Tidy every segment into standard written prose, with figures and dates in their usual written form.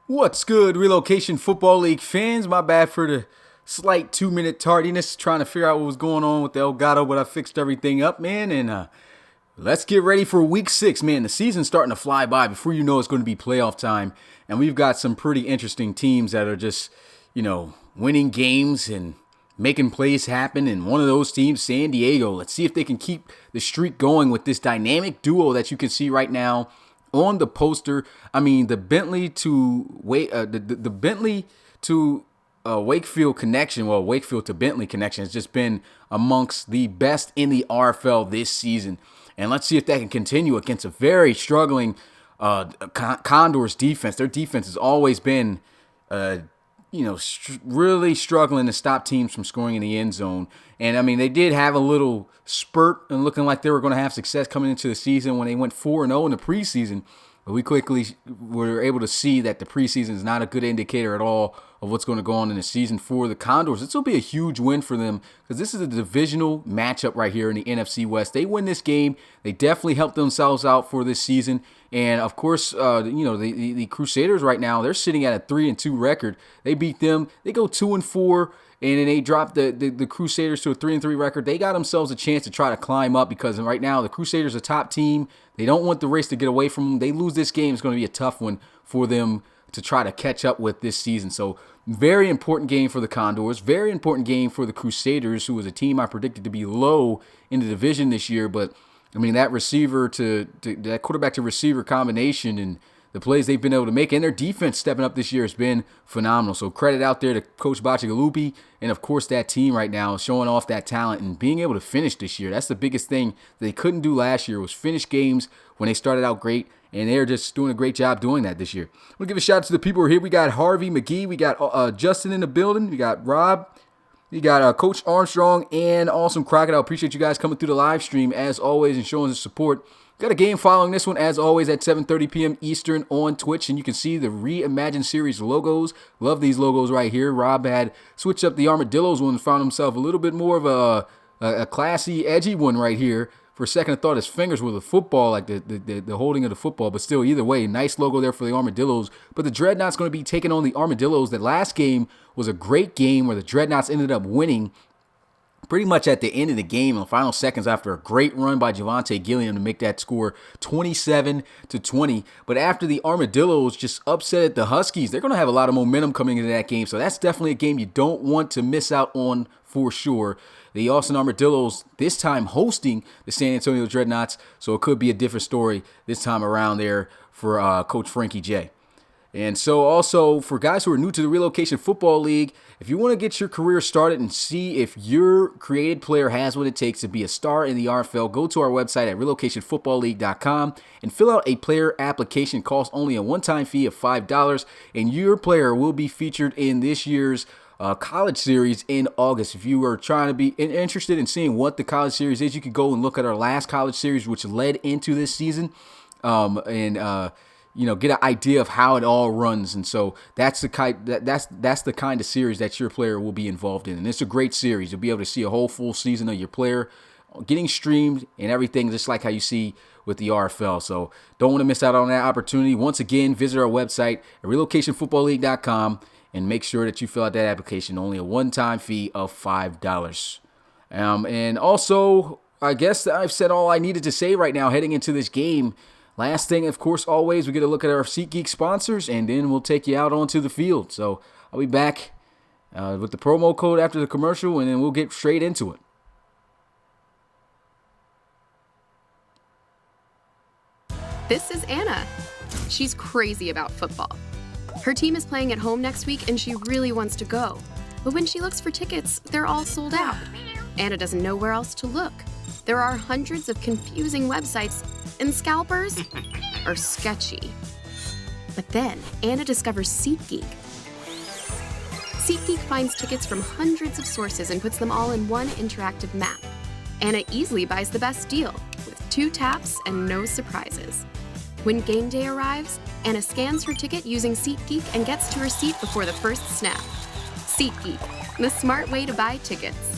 What's good, Relocation Football League fans? My bad for the slight 2-minute tardiness, trying to figure out what was going on with the Elgato, but I fixed everything up, man, and let's get ready for week 6, man. The season's starting to fly by. Before you know, it's going to be playoff time, and we've got some pretty interesting teams that are just, winning games and making plays happen. And one of those teams, San Diego. Let's see if they can keep the streak going with this dynamic duo that you can see right now on the poster. I mean, the Bentley to Wakefield connection, well, Wakefield to Bentley connection has just been amongst the best in the RFL this season. And let's see if that can continue against a very struggling Condors defense. Their defense has always been, really struggling to stop teams from scoring in the end zone. And, I mean, they did have a little spurt and looking like they were going to have success coming into the season when they went 4-0 in the preseason. But we quickly were able to see that the preseason is not a good indicator at all of what's going to go on in the season for the Condors. This will be a huge win for them because this is a divisional matchup right here in the NFC West. They win this game, they definitely help themselves out for this season. And of course, the Crusaders right now, they're sitting at a 3-2 record. They beat them. They go 2-4. And then they dropped the Crusaders to a 3-3 record. They got themselves a chance to try to climb up because right now the Crusaders are a top team. They don't want the race to get away from them. They lose this game, it's going to be a tough one for them to try to catch up with this season. So very important game for the Condors. Very important game for the Crusaders, who was a team I predicted to be low in the division this year. But, I mean, that that quarterback to receiver combination and the plays they've been able to make, and their defense stepping up this year has been phenomenal. So credit out there to Coach Bacigalupi and, of course, that team right now showing off that talent and being able to finish this year. That's the biggest thing they couldn't do last year was finish games when they started out great, and they're just doing a great job doing that this year. I'm going to give a shout out to the people who are here. We got Harvey McGee. We got Justin in the building. We got Rob. You got Coach Armstrong and Awesome Crocodile. Appreciate you guys coming through the live stream, as always, and showing us support. Got a game following this one, as always, at 7:30 p.m. Eastern on Twitch, and you can see the Reimagined Series logos. Love these logos right here. Rob had switched up the Armadillos one and found himself a little bit more of a classy, edgy one right here. For a second, I thought his fingers were the football, like the holding of the football, but still, either way, nice logo there for the Armadillos. But the Dreadnoughts going to be taking on the Armadillos. The last game was a great game where the Dreadnoughts ended up winning pretty much at the end of the game, in the final seconds after a great run by Javonte Gilliam to make that score 27-20. But after the Armadillos just upset the Huskies, they're going to have a lot of momentum coming into that game. So that's definitely a game you don't want to miss out on for sure. The Austin Armadillos this time hosting the San Antonio Dreadnoughts, so it could be a different story this time around there for Coach Frankie J. And so also for guys who are new to the Relocation Football League, if you want to get your career started and see if your created player has what it takes to be a star in the RFL, go to our website at relocationfootballleague.com and fill out a player application. Costs only a one-time fee of $5, and your player will be featured in this year's college series in August. If you are trying to be interested in seeing what the college series is, you can go and look at our last college series, which led into this season, get an idea of how it all runs. And so that's the kind of series that your player will be involved in. And it's a great series. You'll be able to see a whole full season of your player getting streamed and everything, just like how you see with the RFL. So don't want to miss out on that opportunity. Once again, visit our website at relocationfootballleague.com and make sure that you fill out that application. Only a one-time fee of $5. And also, I guess I've said all I needed to say right now heading into this game. Last thing, of course, always, we get a look at our SeatGeek sponsors, and then we'll take you out onto the field. So I'll be back with the promo code after the commercial, and then we'll get straight into it. This is Anna. She's crazy about football. Her team is playing at home next week, and she really wants to go. But when she looks for tickets, they're all sold out. Anna doesn't know where else to look. There are hundreds of confusing websites, and scalpers are sketchy. But then, Anna discovers SeatGeek. SeatGeek finds tickets from hundreds of sources and puts them all in one interactive map. Anna easily buys the best deal, with 2 taps and no surprises. When game day arrives, Anna scans her ticket using SeatGeek and gets to her seat before the first snap. SeatGeek, the smart way to buy tickets.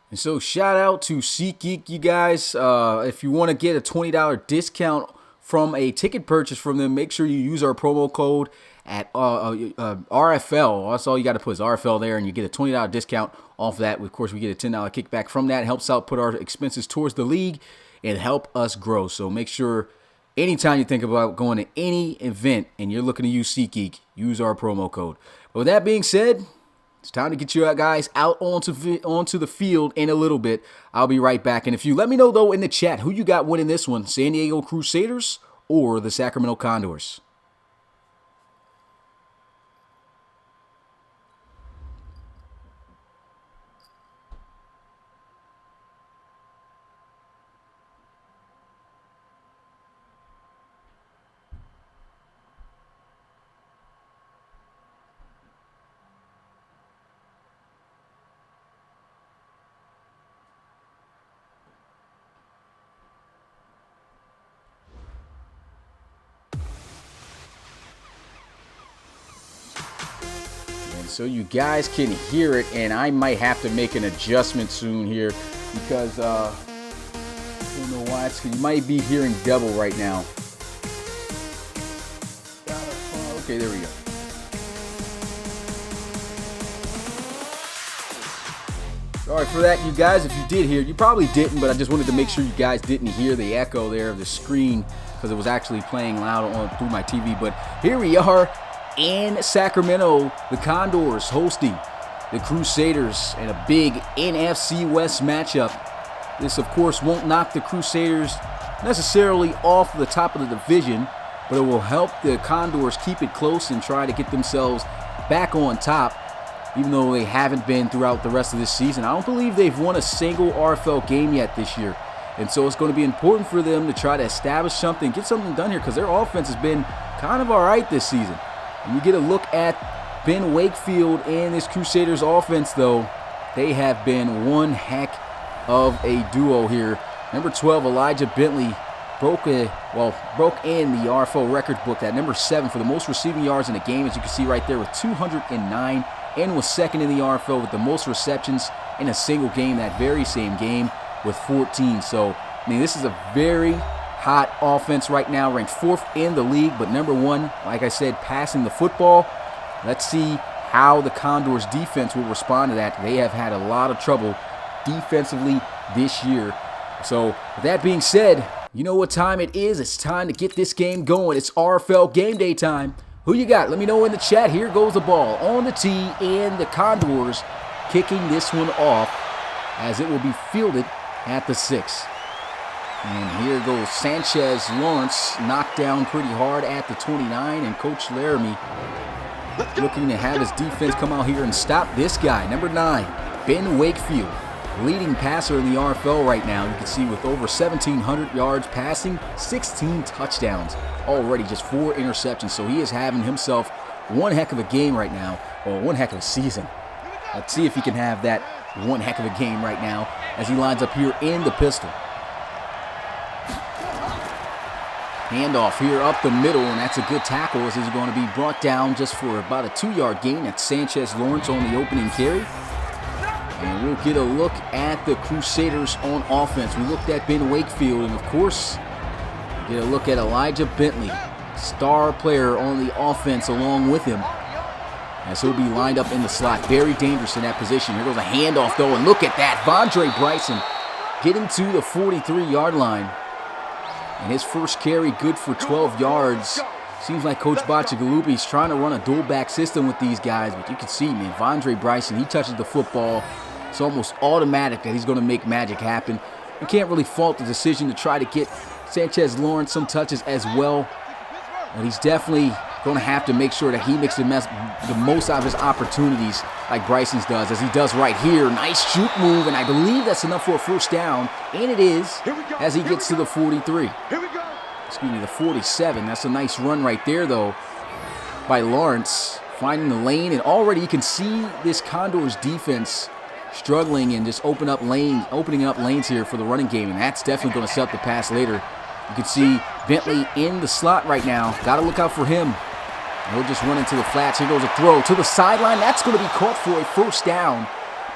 And so shout out to SeatGeek, you guys. If you want to get a $20 discount from a ticket purchase from them, make sure you use our promo code at RFL. That's all you got to put is RFL there, and you get a $20 discount off that. Of course, we get a $10 kickback from that. It helps out put our expenses towards the league and help us grow. So make sure anytime you think about going to any event and you're looking to use SeatGeek, use our promo code. But with that being said, it's time to get you guys out onto the field in a little bit. I'll be right back. And if you let me know, though, in the chat, who you got winning this one, San Diego Crusaders or the Sacramento Condors? So you guys can hear it, and I might have to make an adjustment soon here because I don't know why. You might be hearing double right now. Okay, there we go. Sorry for that, you guys. If you did hear, you probably didn't, but I just wanted to make sure you guys didn't hear the echo there of the screen because it was actually playing loud through my TV. But here we are in Sacramento, the Condors hosting the Crusaders in a big NFC West matchup. This, of course, won't knock the Crusaders necessarily off the top of the division, but it will help the Condors keep it close and try to get themselves back on top, even though they haven't been throughout the rest of this season. I don't believe they've won a single RFL game yet this year. And so it's going to be important for them to try to establish something, get something done here, because their offense has been kind of all right this season. And you get a look at Ben Wakefield and this Crusaders offense, though. They have been one heck of a duo here. Number 12, Elijah Bentley, broke in the RFL record book at number 7 for the most receiving yards in a game, as you can see right there, with 209, and was second in the RFL with the most receptions in a single game that very same game with 14. So, I mean, this is a very hot offense right now, ranked 4th in the league, but number 1, like I said, passing the football. Let's see how the Condors defense will respond to that. They have had a lot of trouble defensively this year. So with that being said, you know what time it is. It's time to get this game going. It's RFL game day time. Who you got? Let me know in the chat. Here goes the ball on the tee, and the Condors kicking this one off as it will be fielded at the 6. And here goes Sanchez Lawrence, knocked down pretty hard at the 29, and Coach Laramie looking to have his defense come out here and stop this guy. Number 9, Ben Wakefield, leading passer in the RFL right now. You can see with over 1,700 yards passing, 16 touchdowns already, just 4 interceptions. So he is having himself one heck of a game right now, or one heck of a season. Let's see if he can have that one heck of a game right now as he lines up here in the pistol. Handoff here up the middle, and that's a good tackle as he's going to be brought down just for about a 2-yard gain. That's Sanchez Lawrence on the opening carry. And we'll get a look at the Crusaders on offense. We looked at Ben Wakefield, and of course, get a look at Elijah Bentley, star player on the offense along with him, as he'll be lined up in the slot. Very dangerous in that position. Here goes a handoff, though, and look at that. Vondre Bryson getting to the 43-yard line. And his first carry good for 12 yards. Seems like Coach Bacigalupi is trying to run a dual-back system with these guys. But you can see, man, Vondre Bryson, he touches the football. It's almost automatic that he's going to make magic happen. You can't really fault the decision to try to get Sanchez Lawrence some touches as well. But he's definitely going to have to make sure that he makes the most out of his opportunities like Bryson's does, as he does right here. Nice shoot move, and I believe that's enough for a first down. And it is, as he gets to the 43. Excuse me, the 47. That's a nice run right there, though, by Lawrence, finding the lane. And already you can see this Condors defense struggling and just opening up lanes here for the running game. And that's definitely going to set up the pass later. You can see Bentley in the slot right now. Got to look out for him. He'll just run into the flats. Here goes a throw to the sideline. That's going to be caught for a first down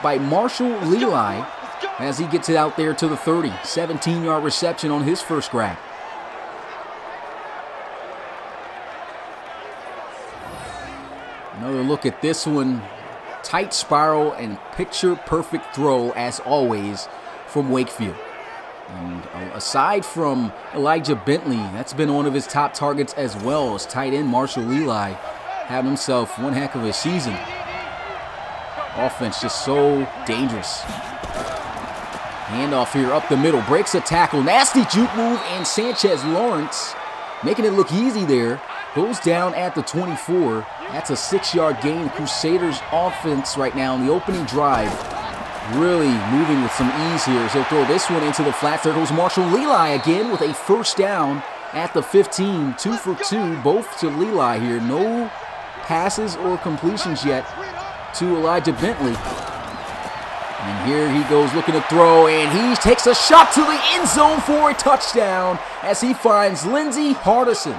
by Marshall ELIJIAH as he gets it out there to the 30. 17-yard reception on his first grab. Another look at this one. Tight spiral and picture-perfect throw, as always, from Wakefield. And aside from Elijah Bentley, that's been one of his top targets as well, as tight end Marshall Eli having himself one heck of a season. Offense just so dangerous. Handoff here up the middle, breaks a tackle, nasty juke move, and Sanchez Lawrence making it look easy there. Goes down at the 24. That's a 6-yard gain. The Crusaders offense right now in the opening drive really moving with some ease here as they'll throw this one into the flats. There goes Marshall Eli again with a first down at the 15. 2 for 2, both to Eli here. No passes or completions yet to Elijah Bentley. And here he goes looking to throw, and he takes a shot to the end zone for a touchdown as he finds Lindsey Hardison.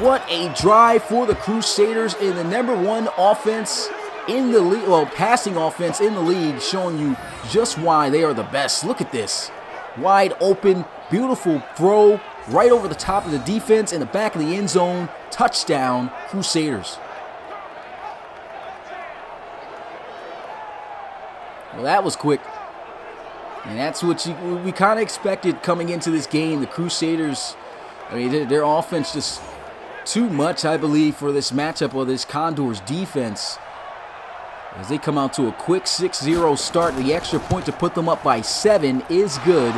What a drive for the Crusaders in the #1 offense in the league, well, passing offense in the league, showing you just why they are the best. Look at this. Wide open, beautiful throw right over the top of the defense in the back of the end zone. Touchdown, Crusaders. Well, that was quick. And that's what we kind of expected coming into this game. The Crusaders, I mean, their offense just too much, I believe, for this matchup of this Condors defense. As they come out to a quick 6-0 start, the extra point to put them up by 7 is good.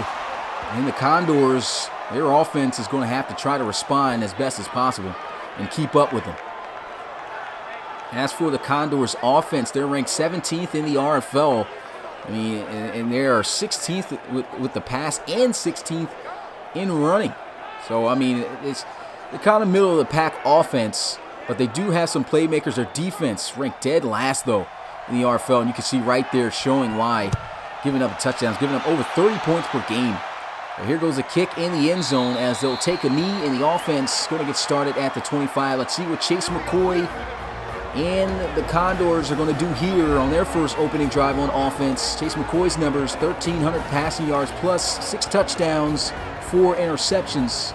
And the Condors, their offense is going to have to try to respond as best as possible and keep up with them. As for the Condors offense, they're ranked 17th in the RFL. I mean, and they are 16th with the pass and 16th in running. So, I mean, it's the kind of middle of the pack offense, but they do have some playmakers. Their defense ranked dead last, though, in the RFL, and you can see right there showing why. Giving up touchdowns, giving up over 30 points per game. Well, here goes a kick in the end zone as they'll take a knee, and the offense is going to get started at the 25. Let's see what Chase McCoy and the Condors are going to do here on their first opening drive on offense. Chase McCoy's numbers, 1,300 passing yards plus 6 touchdowns, 4 interceptions.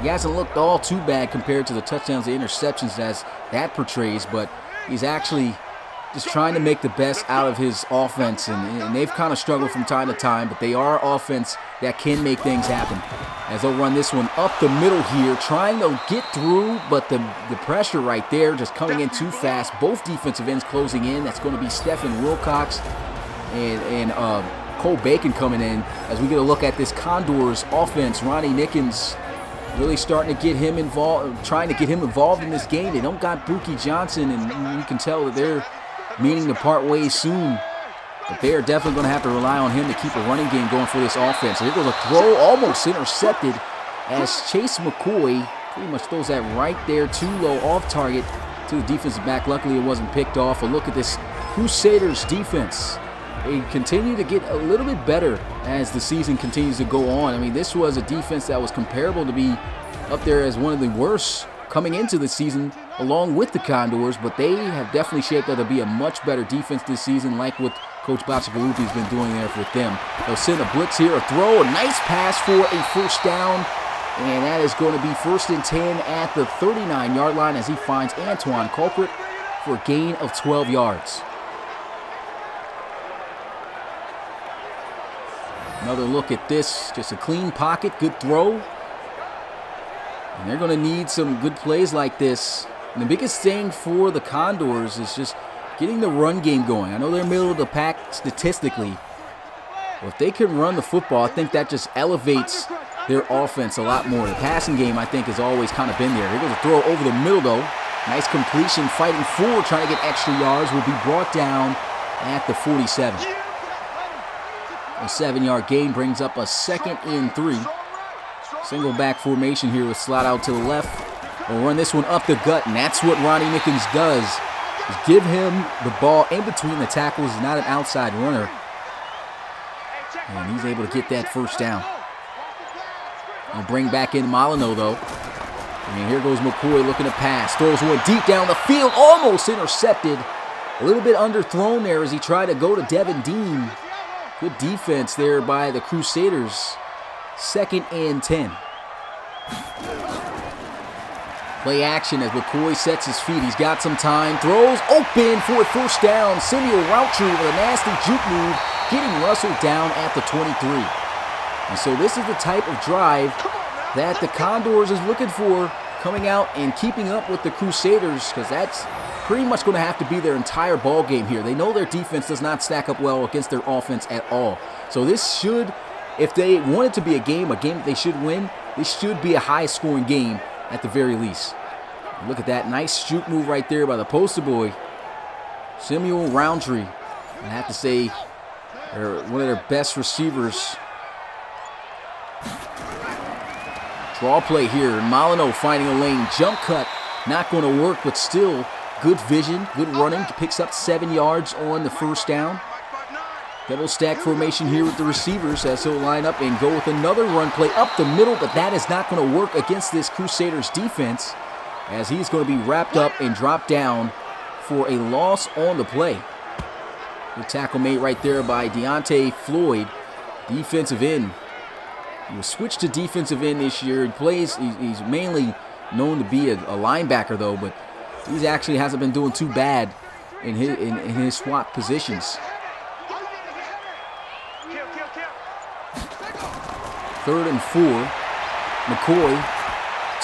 He hasn't looked all too bad compared to the touchdowns and interceptions as that portrays, but he's actually just trying to make the best out of his offense, and they've kind of struggled from time to time, but they are offense that can make things happen. As they'll run this one up the middle here, trying to get through, but the pressure right there just coming in too fast. Both defensive ends closing in. That's going to be Stephen Wilcox and Cole Bacon coming in as we get a look at this Condors offense. Ronnie Nickens really starting to get him involved, trying to get him involved in this game. They don't got Buki Johnson, and you can tell that they're meaning to part ways soon. But they are definitely going to have to rely on him to keep a running game going for this offense. So here goes a throw, almost intercepted, as Chase McCoy pretty much throws that right there, too low, off target to the defensive back. Luckily, it wasn't picked off. A look at this Crusaders defense. They continue to get a little bit better as the season continues to go on. I mean, this was a defense that was comparable to be up there as one of the worst coming into the season along with the Condors, but they have definitely shaped up to be a much better defense this season, like what Coach Bacigalupi has been doing there with them. They'll send a blitz here, a throw, a nice pass for a first down, and that is going to be 1st and 10 at the 39-yard line as he finds Antoine Culprit for a gain of 12 yards. Another look at this, just a clean pocket, good throw. And they're going to need some good plays like this. And the biggest thing for the Condors is just getting the run game going. I know they're middle of the pack statistically. But if they can run the football, I think that just elevates their offense a lot more. The passing game, I think, has always kind of been there. Here goes a throw over the middle, though. Nice completion, fighting forward, trying to get extra yards. Will be brought down at the 47. A 7-yard gain brings up a 2nd and 3. Single back formation here with slot out to the left. We'll run this one up the gut, and that's what Ronnie Nickens does. Is give him the ball in between the tackles. He's not an outside runner. And he's able to get that first down. I'll bring back in Molyneux, though. And here goes McCoy looking to pass. Throws one deep down the field, almost intercepted. A little bit underthrown there as he tried to go to Devin Dean. Good defense there by the Crusaders. 2nd and 10. Play action as MCCOY sets his feet. He's got some time. Throws open for a first down. Samuel Roundtree with a nasty juke move, getting Russell down at the 23. And so this is the type of drive that the Condors is looking for, coming out and keeping up with the Crusaders, because that's pretty much going to have to be their entire ball game here. They know their defense does not stack up well against their offense at all. So this should, if they want it to be a game that they should win, this should be a high-scoring game at the very least. Look at that nice juke move right there by the poster boy, Samuel Roundtree. I have to say, they're one of their best receivers. Draw play here. Molyneux finding a lane. Jump cut. Not going to work, but still good vision, good running. Picks up 7 yards on the first down. Double stack formation here with the receivers as he'll line up and go with another run play up the middle, but that is not going to work against this Crusaders defense, as he's going to be wrapped up and dropped down for a loss on the play. Good tackle made right there by Deontay Floyd, defensive end. He was switched to defensive end this year. He's mainly known to be a linebacker though, but he actually hasn't been doing too bad in his swap positions. 3rd and 4. MCCOY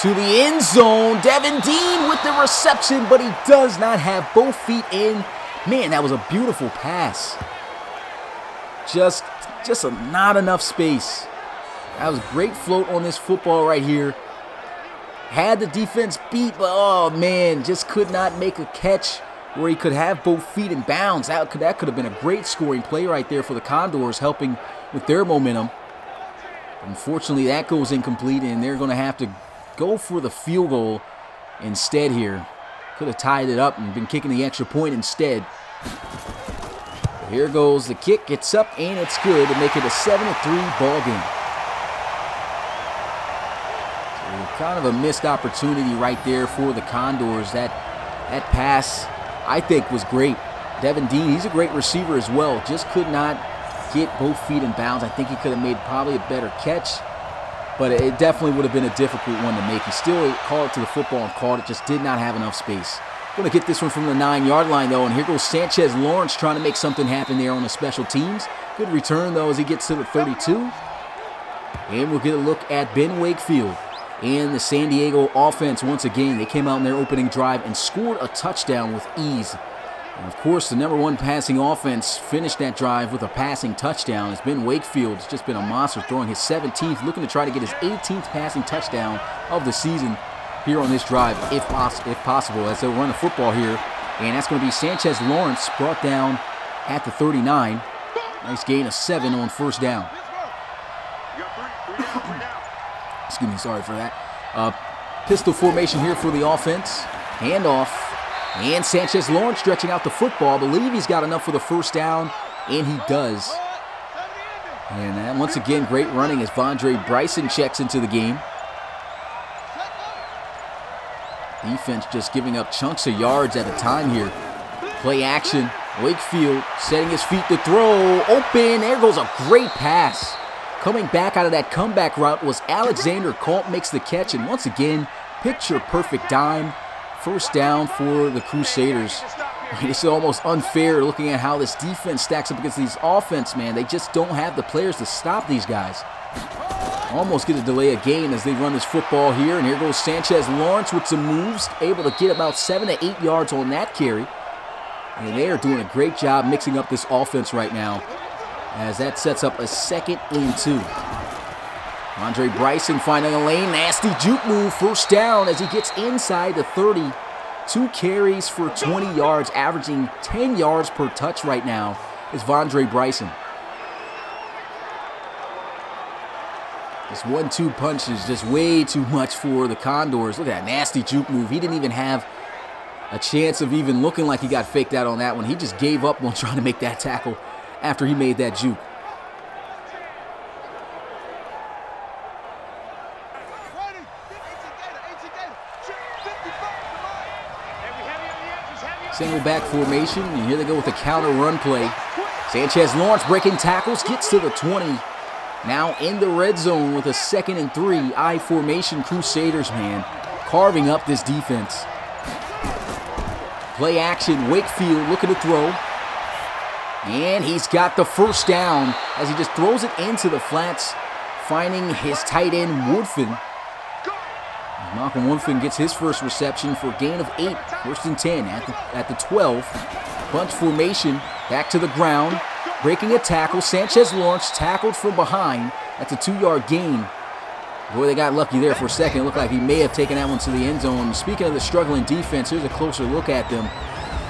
to the end zone. Devin Dean with the reception, but he does not have both feet in. Man, that was a beautiful pass. Just not enough space. That was great float on this football right here. Had the defense beat, but oh man, just could not make a catch where he could have both feet in bounds. That could have been a great scoring play right there for the Condors, helping with their momentum. Unfortunately, that goes incomplete, and they're going to have to go for the field goal instead here. Could have tied it up and been kicking the extra point instead. Here goes the kick. It's up, and it's good to make it a 7-3 ball game. So kind of a missed opportunity right there for the Condors. That pass, I think, was great. Devin Dean, he's a great receiver as well. Just could not get both feet in bounds. I think he could have made probably a better catch, but it definitely would have been a difficult one to make. He still called it to the football and caught it, just did not have enough space. Going to get this one from the 9-yard line though, and here goes Sanchez Lawrence trying to make something happen there on the special teams. Good return though as he gets to the 32. And we'll get a look at Ben Wakefield and the San Diego offense once again. They came out in their opening drive and scored a touchdown with ease. And of course, the #1 passing offense finished that drive with a passing touchdown. As Ben Wakefield has just been a monster, throwing his 17th, looking to try to get his 18th passing touchdown of the season here on this drive, if possible, as they'll run the football here. And that's going to be Sanchez Lawrence brought down at the 39. Nice gain of 7 on first down. Excuse me, sorry for that. Pistol formation here for the offense. Handoff. And Sanchez Lawrence stretching out the football. I believe he's got enough for the first down, and he does. And once again, great running as Vondre Bryson checks into the game. Defense just giving up chunks of yards at a time here. Play action. Wakefield setting his feet to throw. Open. There goes a great pass. Coming back out of that comeback route was Alexander Culp, makes the catch. And once again, picture perfect dime. First down for the Crusaders. It's almost unfair looking at how this defense stacks up against these offense, man. They just don't have the players to stop these guys. Almost get a delay of game as they run this football here. And here goes Sanchez Lawrence with some moves. Able to get about 7 to 8 yards on that carry. And they are doing a great job mixing up this offense right now, as that sets up a 2nd and 2. Andre Bryson finding a lane. Nasty juke move. First down as he gets inside the 30. 2 carries for 20 yards, averaging 10 yards per touch right now is Vondre Bryson. This 1-2 punch is just way too much for the Condors. Look at that nasty juke move. He didn't even have a chance of even looking like he got faked out on that one. He just gave up on trying to make that tackle after he made that juke. Single back formation, and here they go with a counter run play. Sanchez Lawrence breaking tackles, gets to the 20. Now in the red zone with a 2nd and 3. I formation Crusaders, man. carving up this defense. Play action, Wakefield looking to throw. And he's got the first down as he just throws it into the flats, finding his tight end, Woodfin. Malcolm Woodfin gets his first reception for a gain of 8, 1st and 10 at the 12. Bunch formation, back to the ground, breaking a tackle. Sanchez Lawrence tackled from behind. That's a 2-yard gain. Boy, they got lucky there for a second. It looked like he may have taken that one to the end zone. Speaking of the struggling defense, here's a closer look at them.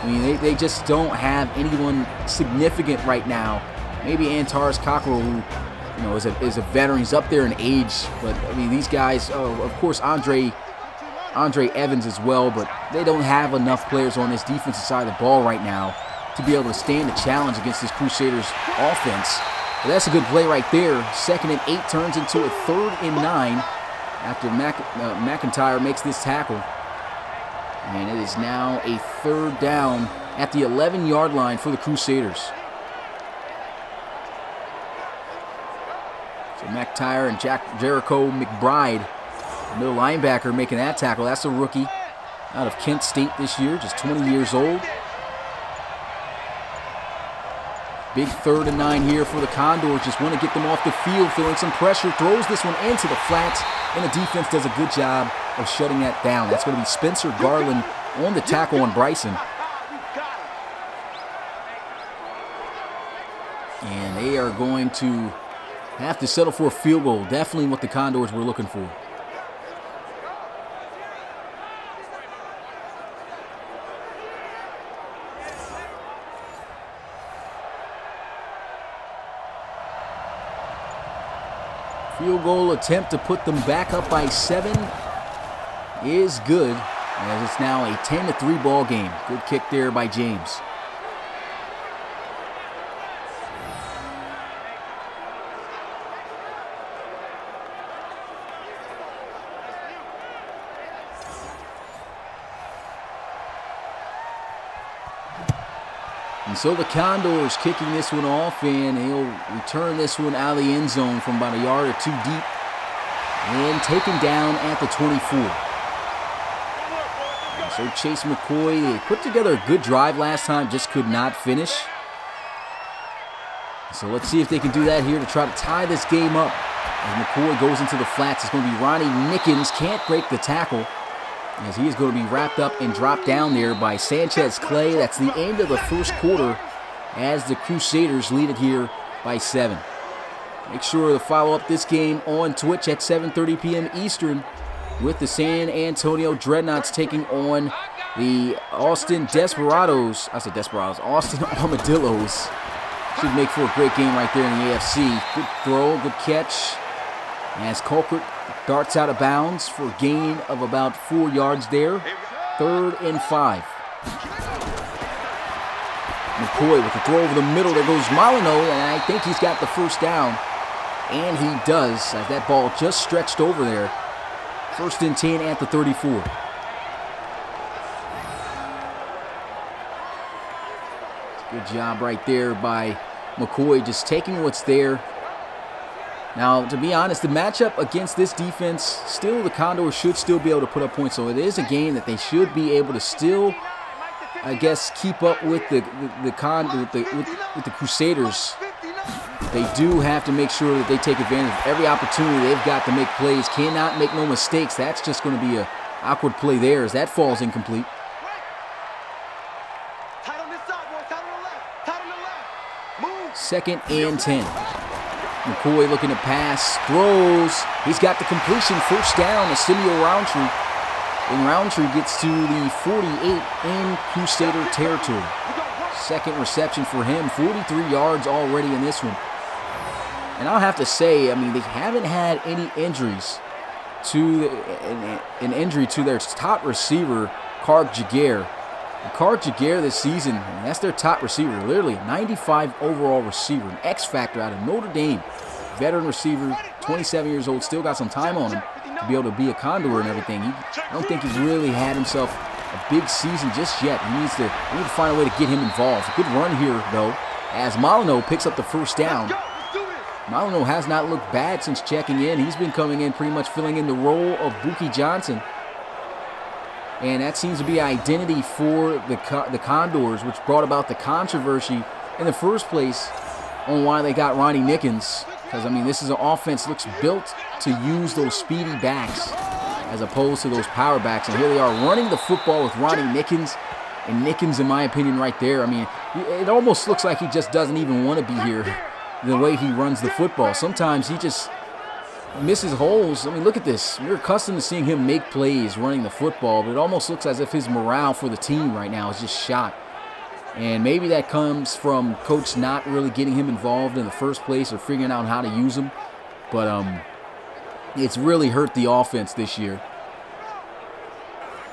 I mean, they just don't have anyone significant right now. Maybe Antares Cockrell, who is a veteran. He's up there in age, but I mean these guys. Of course, Andre Evans as well, but they don't have enough players on this defensive side of the ball right now to be able to stand the challenge against this Crusaders offense. But that's a good play right there. 2nd and 8 turns into a 3rd and 9 after McIntyre makes this tackle. And it is now a 3rd down at the 11-yard line for the Crusaders. So McIntyre and Jericho McBride, the middle linebacker, making that tackle. That's a rookie out of Kent State this year, just 20 years old. Big 3rd and 9 here for the Condors. Just want to get them off the field, feeling some pressure. Throws this one into the flats, and the defense does a good job of shutting that down. That's going to be Spencer Garland on the tackle on Bryson. And they are going to have to settle for a field goal. Definitely what the Condors were looking for. Field goal attempt to put them back up by 7 is good, as it's now a 10-3 ball game. Good kick there by James. And so the Condors kicking this one off, and he'll return this one out of the end zone from about a yard or 2 deep, and taken down at the 24. And so Chase McCoy, they put together a good drive last time, just could not finish. So let's see if they can do that here to try to tie this game up. As McCoy goes into the flats, it's going to be Ronnie Nickens, can't break the tackle, as he is going to be wrapped up and dropped down there by Sanchez Clay. That's the end of the first quarter as the Crusaders lead it here by 7. Make sure to follow up this game on Twitch at 7:30 p.m. Eastern with the San Antonio Dreadnoughts taking on the Austin Desperados. I said Desperados. Austin Armadillos. Should make for a great game right there in the AFC. Good throw, good catch. As Colquitt darts out of bounds for a gain of about 4 yards there. 3rd and 5. McCoy with the throw over the middle. There goes Molyneux, and I think he's got the first down. And he does, as that ball just stretched over there. 1st and 10 at the 34. Good job right there by McCoy, just taking what's there. Now, to be honest, the matchup against this defense, still the Condors should still be able to put up points. So it is a game that they should be able to still, I guess, keep up with the Crusaders. They do have to make sure that they take advantage of every opportunity they've got to make plays. Cannot make no mistakes. That's just going to be an awkward play there as that falls incomplete. Second and 10. McCoy looking to pass, throws. He's got the completion, first down to Simeo Roundtree. And Roundtree gets to the 48 in Crusader territory. Second reception for him, 43 yards already in this one. And I'll have to say, I mean, they haven't had any injuries to an injury to their top receiver, Karg Jaguar. Karg Jaguar this season, that's their top receiver, literally 95 overall receiver, an X factor out of Notre Dame. Veteran receiver, 27 years old, still got some time on him to be able to be a Condor and everything. I don't think he's really had himself a big season just yet. We need to find a way to get him involved. A good run here, though, as Molyneux picks up the first down. Molyneux has not looked bad since checking in. He's been coming in pretty much filling in the role of Buki Johnson. And that seems to be identity for the Condors, which brought about the controversy in the first place on why they got Ronnie Nickens. Because, I mean, this is an offense that looks built to use those speedy backs as opposed to those power backs. And here they are running the football with Ronnie Nickens. And Nickens, in my opinion, right there, I mean, it almost looks like he just doesn't even want to be here the way he runs the football. Sometimes he just misses holes. I mean, look at this. We're accustomed to seeing him make plays running the football, but it almost looks as if his morale for the team right now is just shot. And maybe that comes from coach not really getting him involved in the first place or figuring out how to use him. But it's really hurt the offense this year.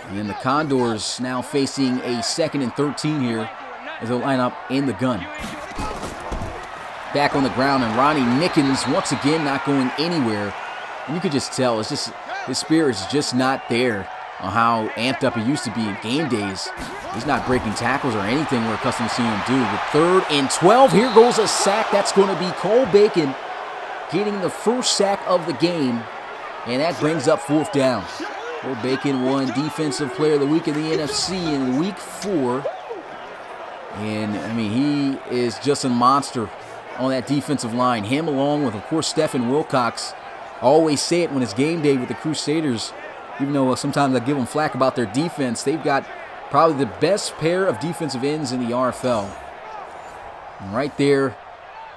And then the Condors now facing a 2nd and 13 here as they'll line up in the gun. Back on the ground, and Ronnie Nickens once again not going anywhere. And you could just tell it's just his spirit's just not there on how amped up he used to be in game days. He's not breaking tackles or anything we're accustomed to seeing him do. With 3rd and 12, here goes a sack. That's going to be Cole Bacon getting the first sack of the game, and that brings up 4th down. Cole Bacon won Defensive Player of the Week in the NFC in Week 4. And, I mean, he is just a monster on that defensive line. Him along with, of course, Stephen Wilcox. I always say it when it's game day with the Crusaders, even though sometimes I give them flack about their defense. They've got probably the best pair of defensive ends in the RFL. And right there,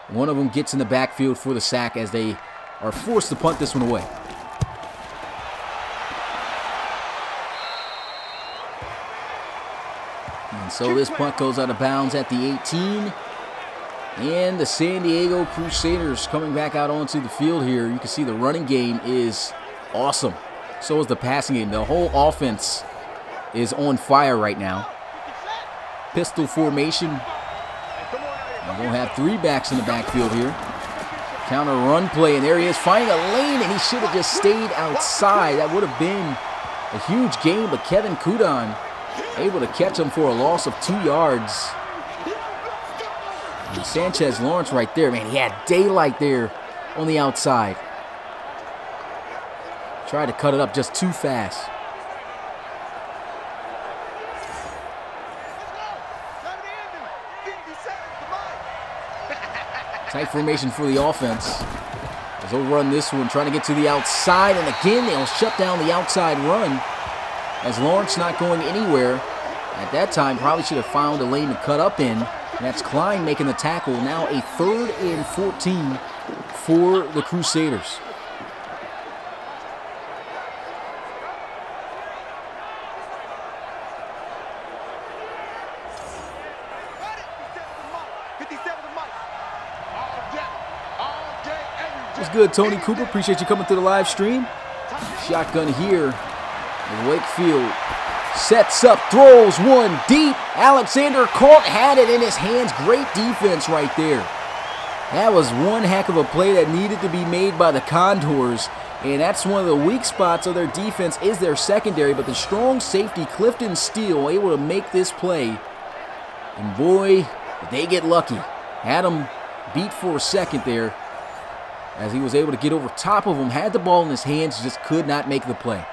one of them gets in the backfield for the sack as they are forced to punt this one away. And so this punt goes out of bounds at the 18. And the San Diego Crusaders coming back out onto the field here. You can see the running game is awesome. So is the passing game. The whole offense is on fire right now. Pistol formation. And we'll have 3 backs in the backfield here. Counter run play, and there he is finding a lane, and he should have just stayed outside. That would have been a huge gain, but Kevin Kudon able to catch him for a loss of 2 yards. And Sanchez Lawrence right there, man, he had daylight there on the outside. Tried to cut it up just too fast. Tight formation for the offense. As they'll run this one, trying to get to the outside, and again they'll shut down the outside run. As Lawrence not going anywhere. At that time, probably should have found a lane to cut up in. And that's Klein making the tackle. Now a 3rd and 14 for the Crusaders. What's good, Tony Cooper? Appreciate you coming through the live stream. Shotgun here. And Wakefield sets up, throws one deep. Alexander caught, had it in his hands. Great defense right there. That was one heck of a play that needed to be made by the Condors. And that's one of the weak spots of their defense is their secondary. But the strong safety, Clifton Steele, able to make this play. And boy, did they get lucky. Had him beat for a second there as he was able to get over top of him. Had the ball in his hands, just could not make the play.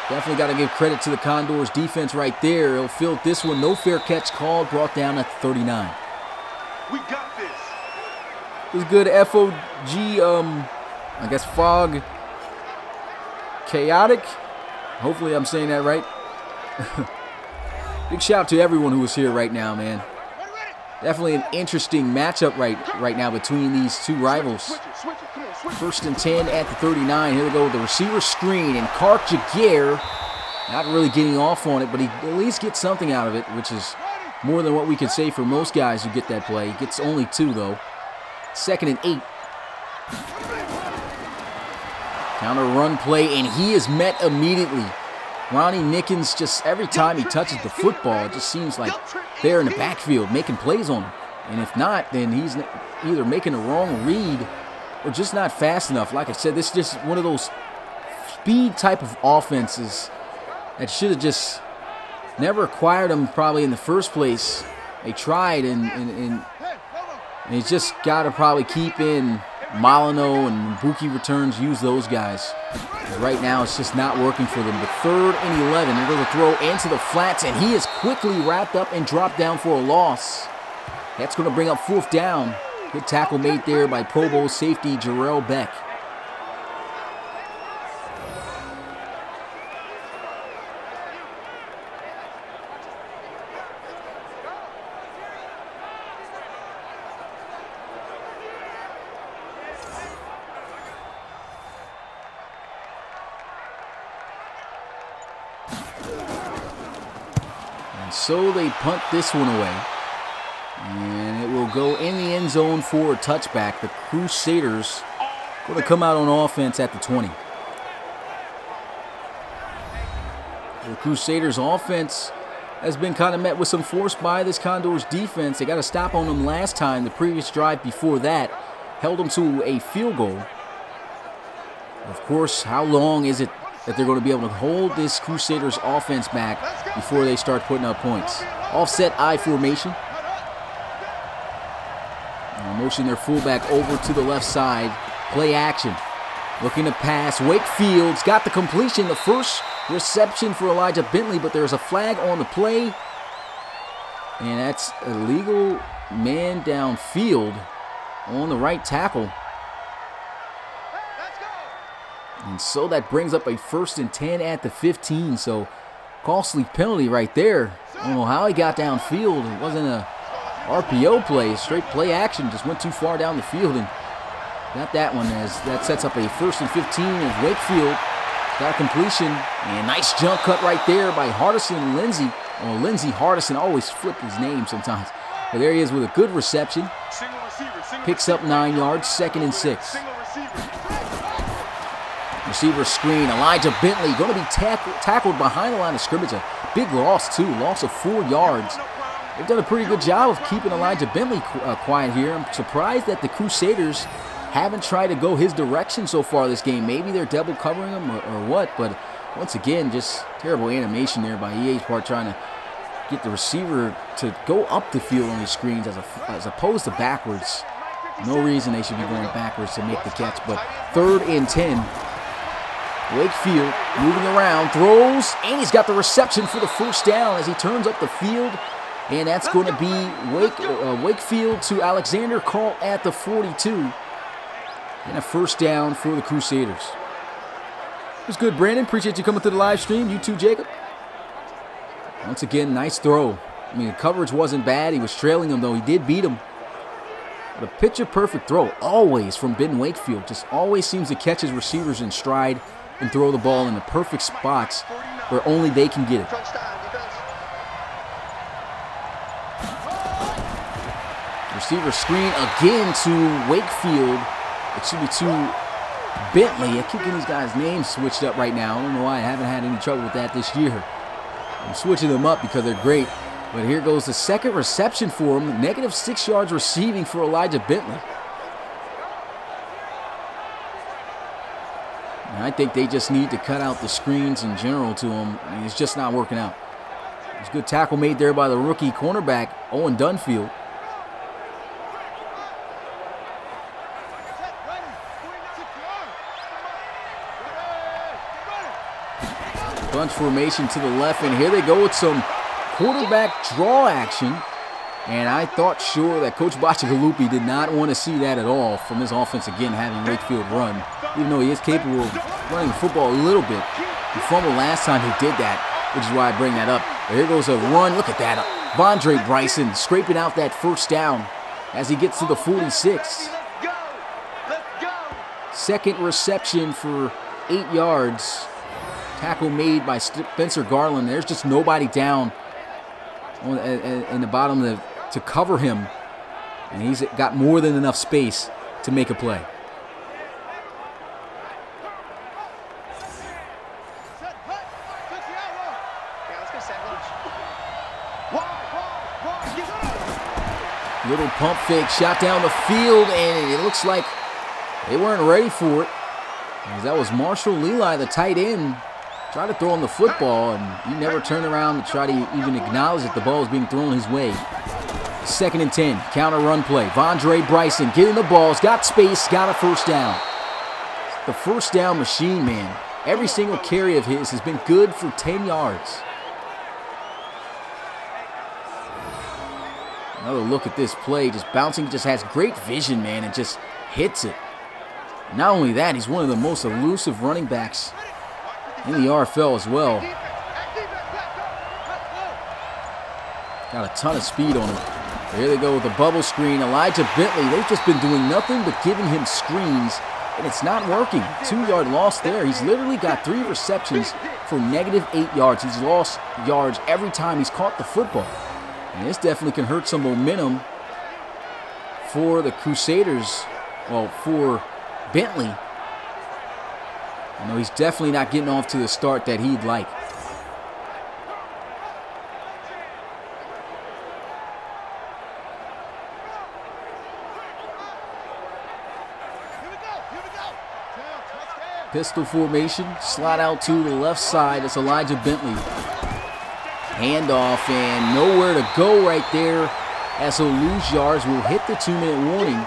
Definitely got to give credit to the Condors defense right there. They'll field this one. No fair catch called. Brought down at 39. We got this. It was good FOG, I guess Fog Chaotic. Hopefully I'm saying that right. Big shout out to everyone who was here right now, man. Definitely an interesting matchup right now between these two rivals. 1st and 10 at the 39. Here we go with the receiver screen, and Clark Jaguar not really getting off on it, but he at least gets something out of it, which is more than what we could say for most guys who get that play. He gets only 2, though. 2nd and 8. Counter run play, and he is met immediately. Ronnie Nickens, just every time he touches the football, it just seems like they're in the backfield making plays on him. And if not, then he's either making a wrong read or just not fast enough. Like I said, this is just one of those speed type of offenses that should have just never acquired them probably in the first place. They tried, and it's just got to probably keep in Molyneux and Buki returns, use those guys. Right now, it's just not working for them. But 3rd and 11. They're going to throw into the flats, and he is quickly wrapped up and dropped down for a loss. That's going to bring up 4th down. Good tackle made there by Pro Bowl safety Jarrell Beck. So they punt this one away. And it will go in the end zone for a touchback. The Crusaders going to come out on offense at the 20. The Crusaders offense has been kind of met with some force by this Condors defense. They got a stop on them last time. The previous drive before that held them to a field goal. Of course, how long is it that they're going to be able to hold this Crusaders offense back before they start putting up points? Offset I formation. Motion their fullback over to the left side. Play action. Looking to pass. Wakefield's got the completion. The first reception for Elijah Bentley, but there's a flag on the play. And that's illegal man downfield on the right tackle. And so that brings up a 1st and 10 at the 15. So costly penalty right there. I don't know how he got downfield. It wasn't a RPO play. Straight play action. Just went too far down the field and got that one, as that sets up a 1st and 15 as Wakefield got a completion. And nice jump cut right there by Hardison Lindsey. Or Lindsey Hardison. I always flip his name sometimes. But there he is with a good reception. Picks up 9 yards. 2nd and 6. Receiver screen. Elijah Bentley going to be tackled behind the line of scrimmage. A big loss too. Loss of 4 yards. They've done a pretty good job of keeping Elijah Bentley quiet here. I'm surprised that the Crusaders haven't tried to go his direction so far this game. Maybe they're double covering him or what. But once again, just terrible animation there by EA's part, trying to get the receiver to go up the field on these screens as opposed to backwards. No reason they should be going backwards to make the catch. But 3rd and 10. Wakefield moving around, throws, and he's got the reception for the 1st down as he turns up the field. And that's going to be Wakefield to Alexander Carl at the 42. And a 1st down for the Crusaders. It was good, Brandon. Appreciate you coming to the live stream. You too, Jacob. Once again, nice throw. I mean, the coverage wasn't bad. He was trailing him, though. He did beat him. But a picture-perfect throw, always from Ben Wakefield. Just always seems to catch his receivers in stride and throw the ball in the perfect spots where only they can get it. Receiver screen again to Wakefield. It should be to Bentley. I keep getting these guys' names switched up right now. I don't know why. I haven't had any trouble with that this year. I'm switching them up because they're great. But here goes the 2nd reception for him. -6 yards receiving for Elijah Bentley. And I think they just need to cut out the screens in general to him. I mean, it's just not working out. There's a good tackle made there by the rookie cornerback, Owen Dunfield. Bunch formation to the left, and here they go with some quarterback draw action. And I thought sure that Coach Bacigalupi did not want to see that at all from his offense again, having Wakefield run. Even though he is capable of running the football a little bit. He fumbled last time he did that, which is why I bring that up. But here goes a run. Look at that. Vondre Bryson scraping out that 1st down as he gets to the 46. 2nd reception for 8 yards. Tackle made by Spencer Garland. There's just nobody down in the bottom to cover him. And he's got more than enough space to make a play. Little pump fake, shot down the field, and it looks like they weren't ready for it. As that was Marshall Leli, the tight end, tried to throw him the football, and he never turned around to try to even acknowledge that the ball was being thrown his way. 2nd and 10. Counter run play. Vondre Bryson getting the balls. Got space. Got a first down. The first down machine, man. Every single carry of his has been good for 10 yards. Another look at this play. Just bouncing. Just has great vision, man. And just hits it. Not only that, he's one of the most elusive running backs in the RFL as well. Got a ton of speed on him. Here they go with the bubble screen. Elijah Bentley, they've just been doing nothing but giving him screens, and it's not working. 2-yard loss there. He's literally got 3 receptions for -8 yards. He's lost yards every time he's caught the football. And this definitely can hurt some momentum for the Crusaders, well, for Bentley. I know he's definitely not getting off to the start that he'd like. Pistol formation, slide out to the left side. It's Elijah Bentley. Handoff and nowhere to go right there, as he'll lose yards. Will hit the 2-minute warning.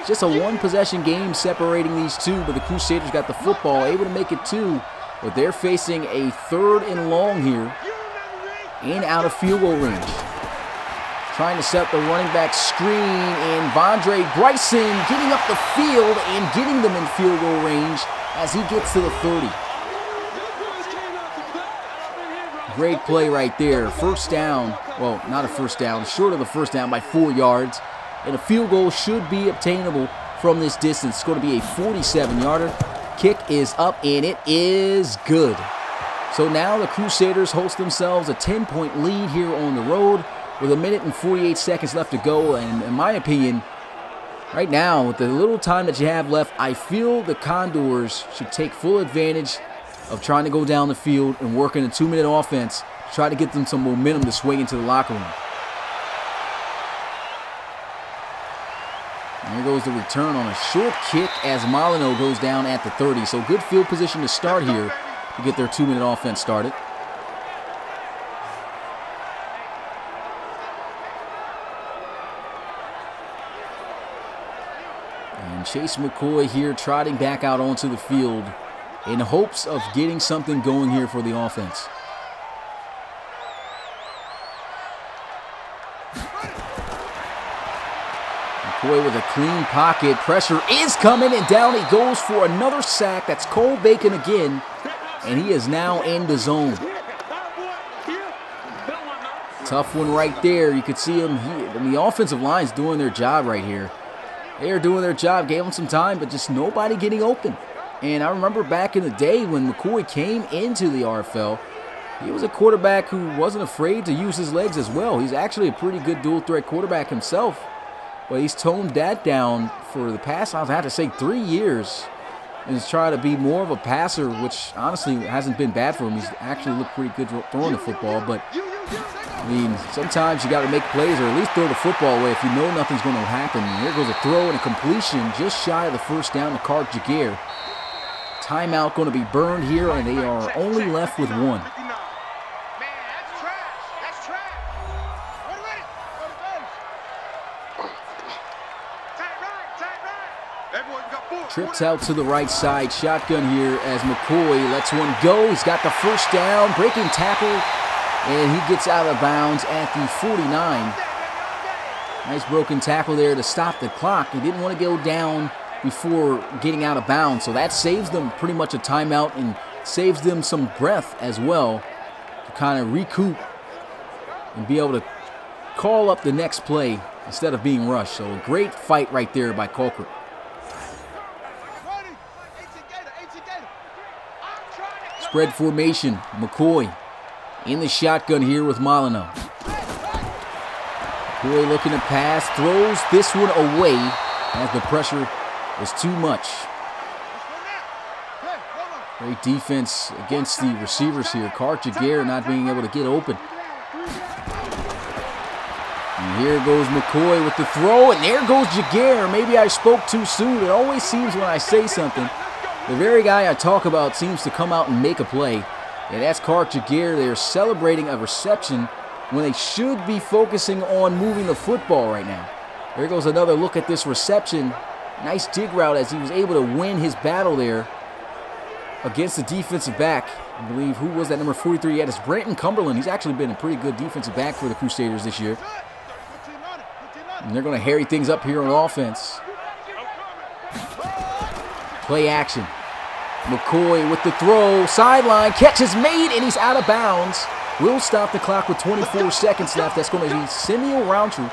Just a 1-possession game separating these two, but the Crusaders got the football, able to make it 2, but they're facing a 3rd and long here and out of field goal range. Trying to set the running back screen, and Vondre Bryson getting up the field and getting them in field goal range as he gets to the 30. Great play right there. First down. Well, not a first down. Short of the first down by 4 yards. And a field goal should be obtainable from this distance. It's going to be a 47-yarder. Kick is up, and it is good. So now the Crusaders host themselves a 10-point lead here on the road with 1 minute and 48 seconds left to go. And in my opinion, right now, with the little time that you have left, I feel the Condors should take full advantage of trying to go down the field and work in a 2-minute offense, try to get them some momentum to swing into the locker room. And there goes the return on a short kick as Molyneux goes down at the 30. So good field position to start here to get their 2-minute offense started. And Chase McCoy here trotting back out onto the field in hopes of getting something going here for the offense. McCoy with a clean pocket. Pressure is coming, and down he goes for another sack. That's Cole Bacon again, and he is now in the zone. Tough one right there. You could see him. The offensive line's doing their job right here. They are doing their job, gave him some time, but just nobody getting open. And I remember back in the day when McCoy came into the RFL, he was a quarterback who wasn't afraid to use his legs as well. He's actually a pretty good dual-threat quarterback himself. But he's toned that down for the past, I have to say, 3 years. And he's trying to be more of a passer, which honestly hasn't been bad for him. He's actually looked pretty good throwing the football. But, I mean, sometimes you got to make plays or at least throw the football away if you know nothing's going to happen. And there goes a throw and a completion just shy of the first down to Clark Jaguar. Timeout going to be burned here, and they are only left with 1. Trips out to the right side, shotgun here as McCoy lets one go. He's got the first down, breaking tackle, and he gets out of bounds at the 49. Nice broken tackle there to stop the clock. He didn't want to go down before getting out of bounds, so that saves them pretty much a timeout and saves them some breath as well to kind of recoup and be able to call up the next play instead of being rushed. So a great fight right there by Colquitt. Spread formation, McCoy in the shotgun here with Molyneux. McCoy looking to pass, throws this one away as the pressure was too much. Great defense against the receivers here. Clark Jaguar not being able to get open. And here goes McCoy with the throw, and there goes Jaguar. Maybe I spoke too soon. It always seems when I say something, the very guy I talk about seems to come out and make a play. And that's Clark Jaguar. They're celebrating a reception when they should be focusing on moving the football right now. There goes another look at this reception. Nice dig route as he was able to win his battle there against the defensive back. I believe, who was that, number 43? Yeah, it's Brenton Cumberland. He's actually been a pretty good defensive back for the Crusaders this year. And they're going to harry things up here on offense. Play action. McCoy with the throw. Sideline. Catch is made, and he's out of bounds. Will stop the clock with 24 seconds left. That's going to be Samuel Roundtree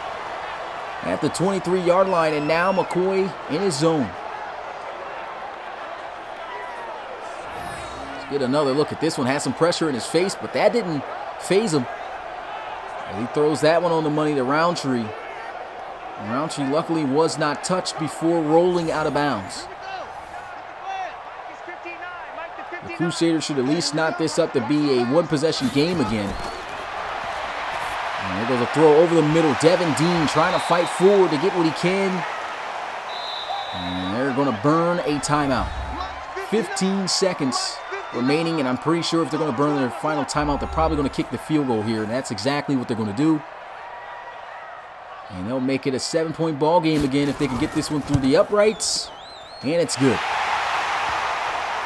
at the 23-yard line. And now McCoy in his zone. Let's get another look at this one. Had some pressure in his face, but that didn't faze him. And he throws that one on the money to Roundtree. And Roundtree luckily was not touched before rolling out of bounds. The Crusaders should at least knot this up to be a one-possession game again. And there goes a throw over the middle. Devin Dean trying to fight forward to get what he can. And they're going to burn a timeout. 15 seconds remaining, and I'm pretty sure if they're going to burn their final timeout, they're probably going to kick the field goal here, and that's exactly what they're going to do. And they'll make it a 7-point ball game again if they can get this one through the uprights. And it's good.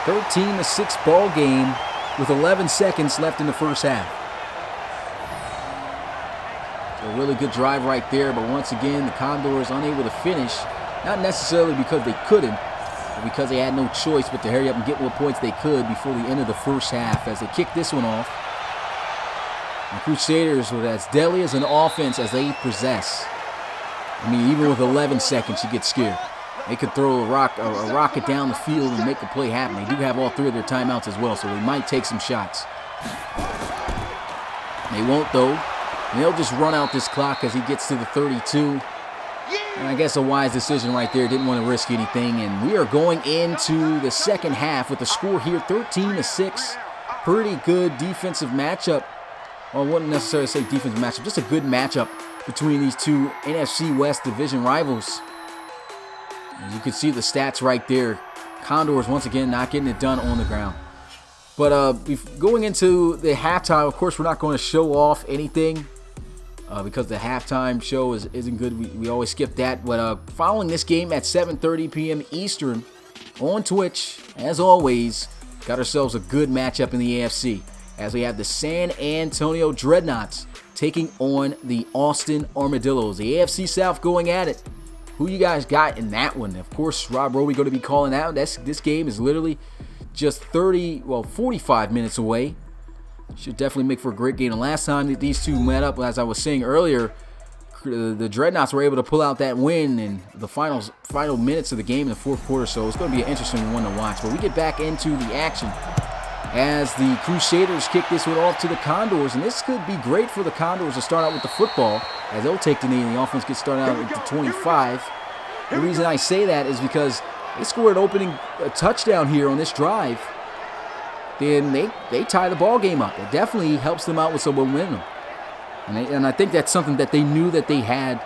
13-6 ball game with 11 seconds left in the first half. So a really good drive right there, but once again, the Condors unable to finish. Not necessarily because they couldn't, but because they had no choice but to hurry up and get what points they could before the end of the first half as they kick this one off. The Crusaders were as deadly as an offense as they possess. I mean, even with 11 seconds, you get scared. They could throw a rocket down the field and make a play happen. They do have all three of their timeouts as well, so they might take some shots. They won't, though. And they'll just run out this clock as he gets to the 32. And I guess a wise decision right there. Didn't want to risk anything. And we are going into the second half with the score here, 13-6. Pretty good defensive matchup. Well, I wouldn't necessarily say defensive matchup, just a good matchup between these two NFC West division rivals. As you can see the stats right there. Condors, once again, not getting it done on the ground. But going into the halftime, of course, we're not going to show off anything because the halftime show isn't good. We always skip that. But following this game at 7:30 p.m. Eastern on Twitch, as always, got ourselves a good matchup in the AFC as we have the San Antonio Dreadnoughts taking on the Austin Armadillos. The AFC South going at it. Who you guys got in that one? Of course, Rob Roby going to be calling that. This game is literally just 45 minutes away. Should definitely make for a great game. The last time that these two met up, as I was saying earlier, the Dreadnoughts were able to pull out that win in the final minutes of the game in the fourth quarter. So it's going to be an interesting one to watch. But we get back into the action as the Crusaders kick this one off to the Condors. And this could be great for the Condors to start out with the football, as they'll take the knee and the offense gets started out at the 25. The reason I say that is because they scored an opening touchdown here on this drive. Then they tie the ball game up. It definitely helps them out with some momentum. And I think that's something that they knew that they had,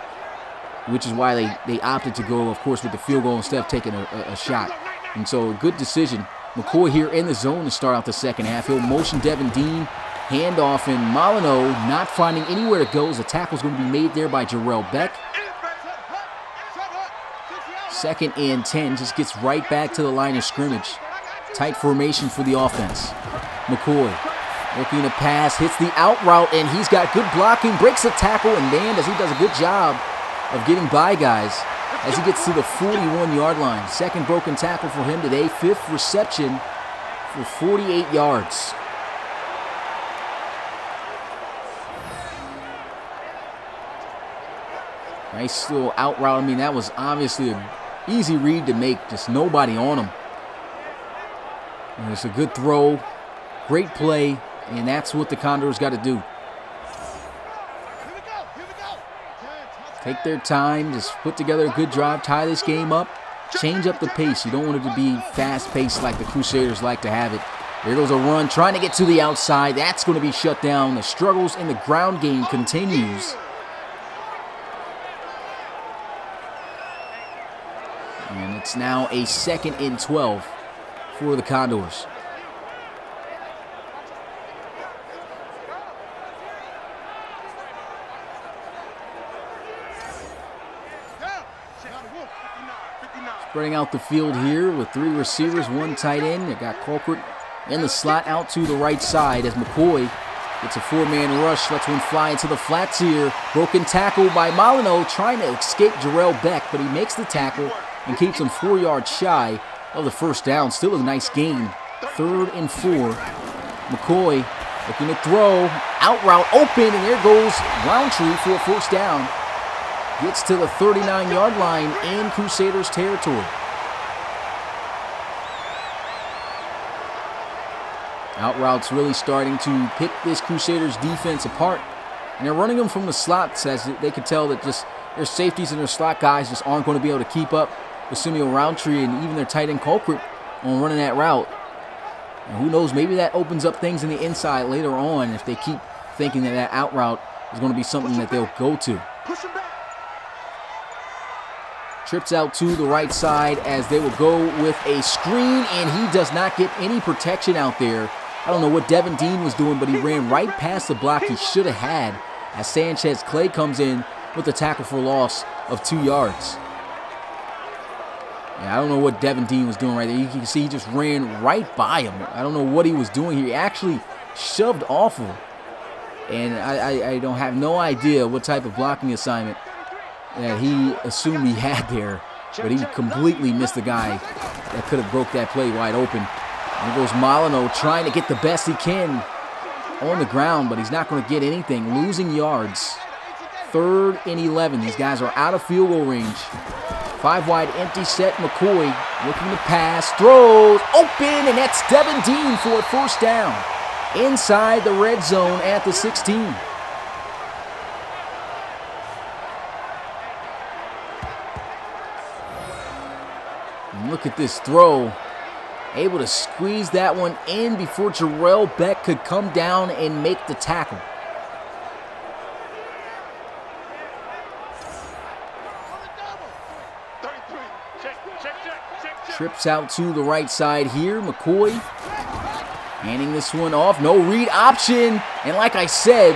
which is why they opted to go, of course, with the field goal instead of taking a shot. And so a good decision. McCoy here in the zone to start out the second half. He'll motion Devin Dean. Handoff, and Molyneux not finding anywhere to go as the tackle's going to be made there by Jarrell Beck. 2nd and 10, just gets right back to the line of scrimmage. Tight formation for the offense. McCoy looking to pass, hits the out route, and he's got good blocking, breaks the tackle, and man, he does a good job of getting by guys as he gets to the 41-yard line. 2nd broken tackle for him today, 5th reception for 48 yards. Nice little out route. I mean, that was obviously an easy read to make. Just nobody on him. And it's a good throw. Great play. And that's what the Condors got to do. Take their time. Just put together a good drive. Tie this game up. Change up the pace. You don't want it to be fast-paced like the Crusaders like to have it. There goes a run. Trying to get to the outside. That's going to be shut down. The struggles in the ground game continues. And it's now a 2nd and 12 for the Condors. Spreading out the field here with 3 receivers, 1 tight end. They got Colquitt in the slot out to the right side as McCoy gets a 4-man rush. Lets one fly into the flats here. Broken tackle by Molyneux, trying to escape Jarrell Beck, but he makes the tackle and keeps him 4 yards shy of the first down. Still a nice gain. 3rd and 4. McCoy looking to throw. Out route open, and there goes Roundtree for a first down. Gets to the 39-yard line in Crusaders territory. Out routes really starting to pick this Crusaders defense apart. And they're running them from the slots, as they could tell that just their safeties and their slot guys just aren't going to be able to keep up with Samuel Roundtree and even their tight end Colquitt on running that route. And who knows, maybe that opens up things in the inside later on if they keep thinking that that out route is going to be something that they'll go to. Trips out to the right side as they will go with a screen, and he does not get any protection out there. I don't know what Devin Dean was doing, but he ran right past the block he should have had as Sanchez Clay comes in with a tackle for loss of 2 yards. Yeah, I don't know what Devin Dean was doing right there. You can see he just ran right by him. I don't know what he was doing here. He actually shoved off of him. And I don't have no idea what type of blocking assignment that he assumed he had there. But he completely missed the guy that could have broke that play wide open. And there goes Molyneux trying to get the best he can on the ground, but he's not going to get anything. Losing yards. 3rd and 11. These guys are out of field goal range. 5 wide empty set. McCoy looking to pass. Throws open, and that's Devin Dean for a first down. Inside the red zone at the 16. And look at this throw. Able to squeeze that one in before Jarrell Beck could come down and make the tackle. Trips out to the right side here. McCoy handing this one off. No read option. And like I said,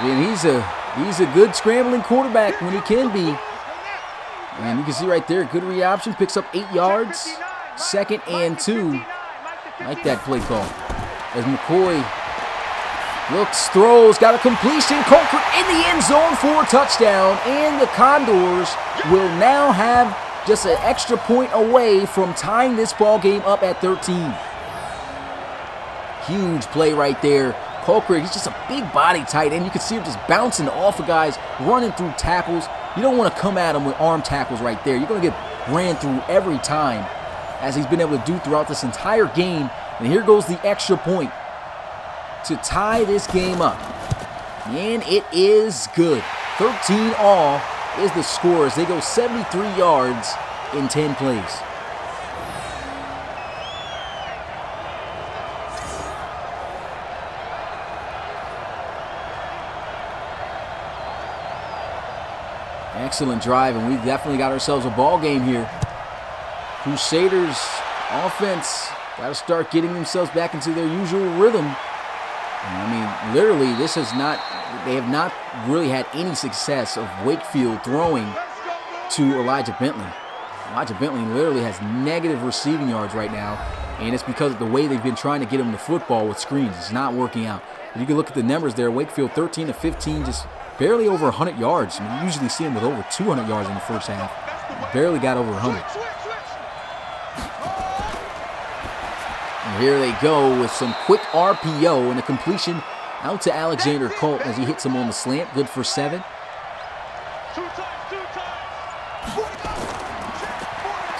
he's a good scrambling quarterback when he can be. And you can see right there, good read option. Picks up 8 yards. 2nd and 2. Like that play call. As McCoy looks, throws, got a completion. Colquitt in the end zone for a touchdown. And the Condors will now have just an extra point away from tying this ball game up at 13. Huge play right there. Colquitt, he's just a big body tight end. You can see him just bouncing off of guys, running through tackles. You don't want to come at him with arm tackles right there. You're going to get ran through every time, as he's been able to do throughout this entire game. And here goes the extra point to tie this game up. And it is good. 13 all is the score as they go 73 yards in 10 plays. Excellent drive, and we definitely got ourselves a ball game here. Crusaders offense got to start getting themselves back into their usual rhythm. And I mean, literally, they have not really had any success of Wakefield throwing to Elijah Bentley. Elijah Bentley literally has negative receiving yards right now, and it's because of the way they've been trying to get him the football with screens. It's not working out. But you can look at the numbers there. Wakefield 13 to 15, just barely over 100 yards. I mean, you usually see him with over 200 yards in the first half. Barely got over 100. And here they go with some quick RPO and a completion out to Alexander Colt as he hits him on the slant. Good for 7.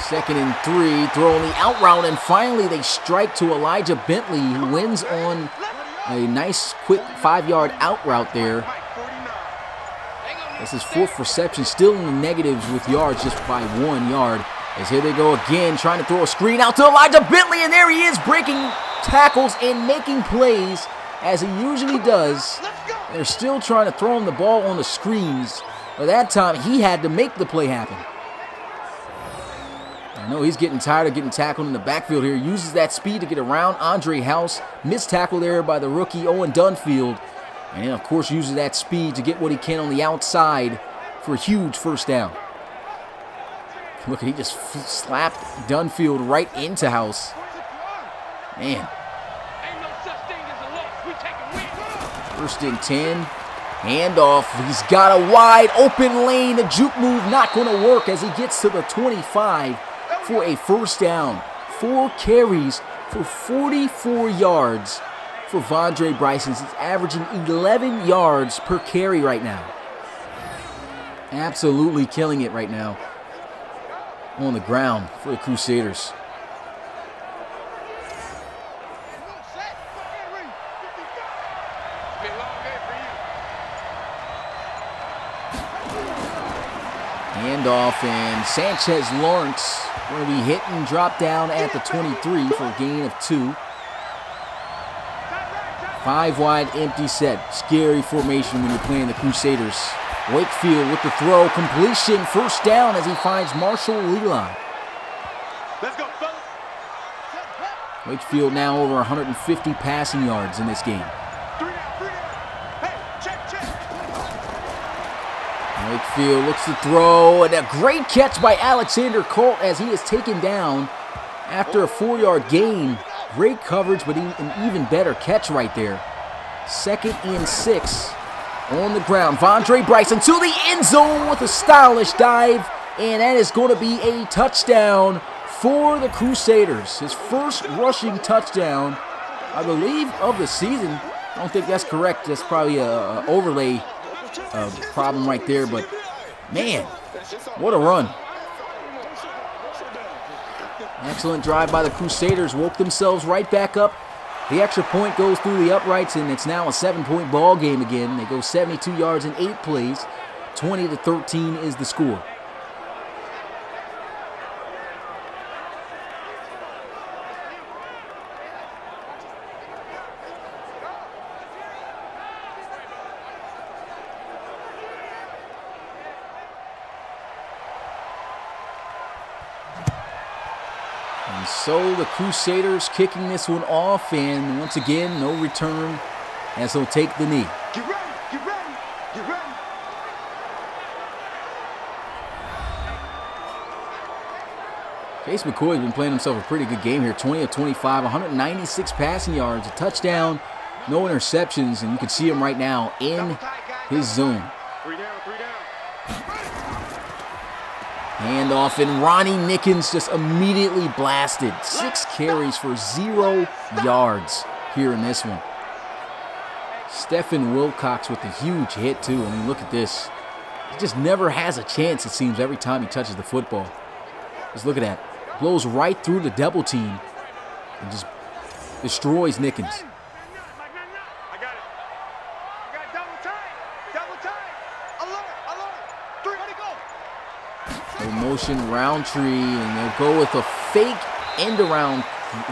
2nd and 3, throwing the out route, and finally they strike to Elijah Bentley, who wins on a nice quick 5-yard out route there. This is 4th reception, still in the negatives with yards just by 1 yard. As here they go again, trying to throw a screen out to Elijah Bentley, and there he is, breaking tackles and making plays as he usually does. They're still trying to throw him the ball on the screens, but that time he had to make the play happen. I know he's getting tired of getting tackled in the backfield here. Uses that speed to get around Andre House. Missed tackle there by the rookie Owen Dunfield. And then, of course, uses that speed to get what he can on the outside for a huge first down. Look, he just slapped Dunfield right into house. Man. First and 10. Handoff. He's got a wide open lane. The juke move not going to work as he gets to the 25 for a first down. 4 carries for 44 yards for Vondre Bryson. He's averaging 11 yards per carry right now. Absolutely killing it right now on the ground for the Crusaders. Handoff, and Sanchez Lawrence going to be hit and drop down at the 23 for a gain of 2. 5 wide empty set. Scary formation when you're playing the Crusaders. Wakefield with the throw, completion, first down as he finds Marshall ELIJIAH. Let's go, fellas. Wakefield now over 150 passing yards in this game. 3 down. Hey, check. Wakefield looks to throw, and a great catch by Alexander Colt as he is taken down after a 4-yard gain. Great coverage, but an even better catch right there. 2nd and 6 on the ground. Vondre Bryson to the end zone with a stylish dive, and that is going to be a touchdown for the Crusaders. His first rushing touchdown, I believe, of the season. I don't think that's correct. That's probably an overlay problem right there, but man, what a run. Excellent drive by the Crusaders. Woke themselves right back up. The extra point goes through the uprights, and it's now a 7-point ball game again. They go 72 yards in 8 plays. 20-13 is the score. And so the Crusaders kicking this one off, and once again, no return as he'll take the knee. Get ready. Chase McCoy has been playing himself a pretty good game here. 20 of 25, 196 passing yards, a touchdown, no interceptions, and you can see him right now in his zone. 3 down. Handoff, and Ronnie Nickens just immediately blasted. 6 carries for 0 yards here in this one. Stephen Wilcox with a huge hit too. I mean, look at this. He just never has a chance, it seems, every time he touches the football. Just look at that. Blows right through the double team and just destroys Nickens. I got it. Double time. Alert. 3, ready, go. Motion Roundtree, and they'll go with a fake end-around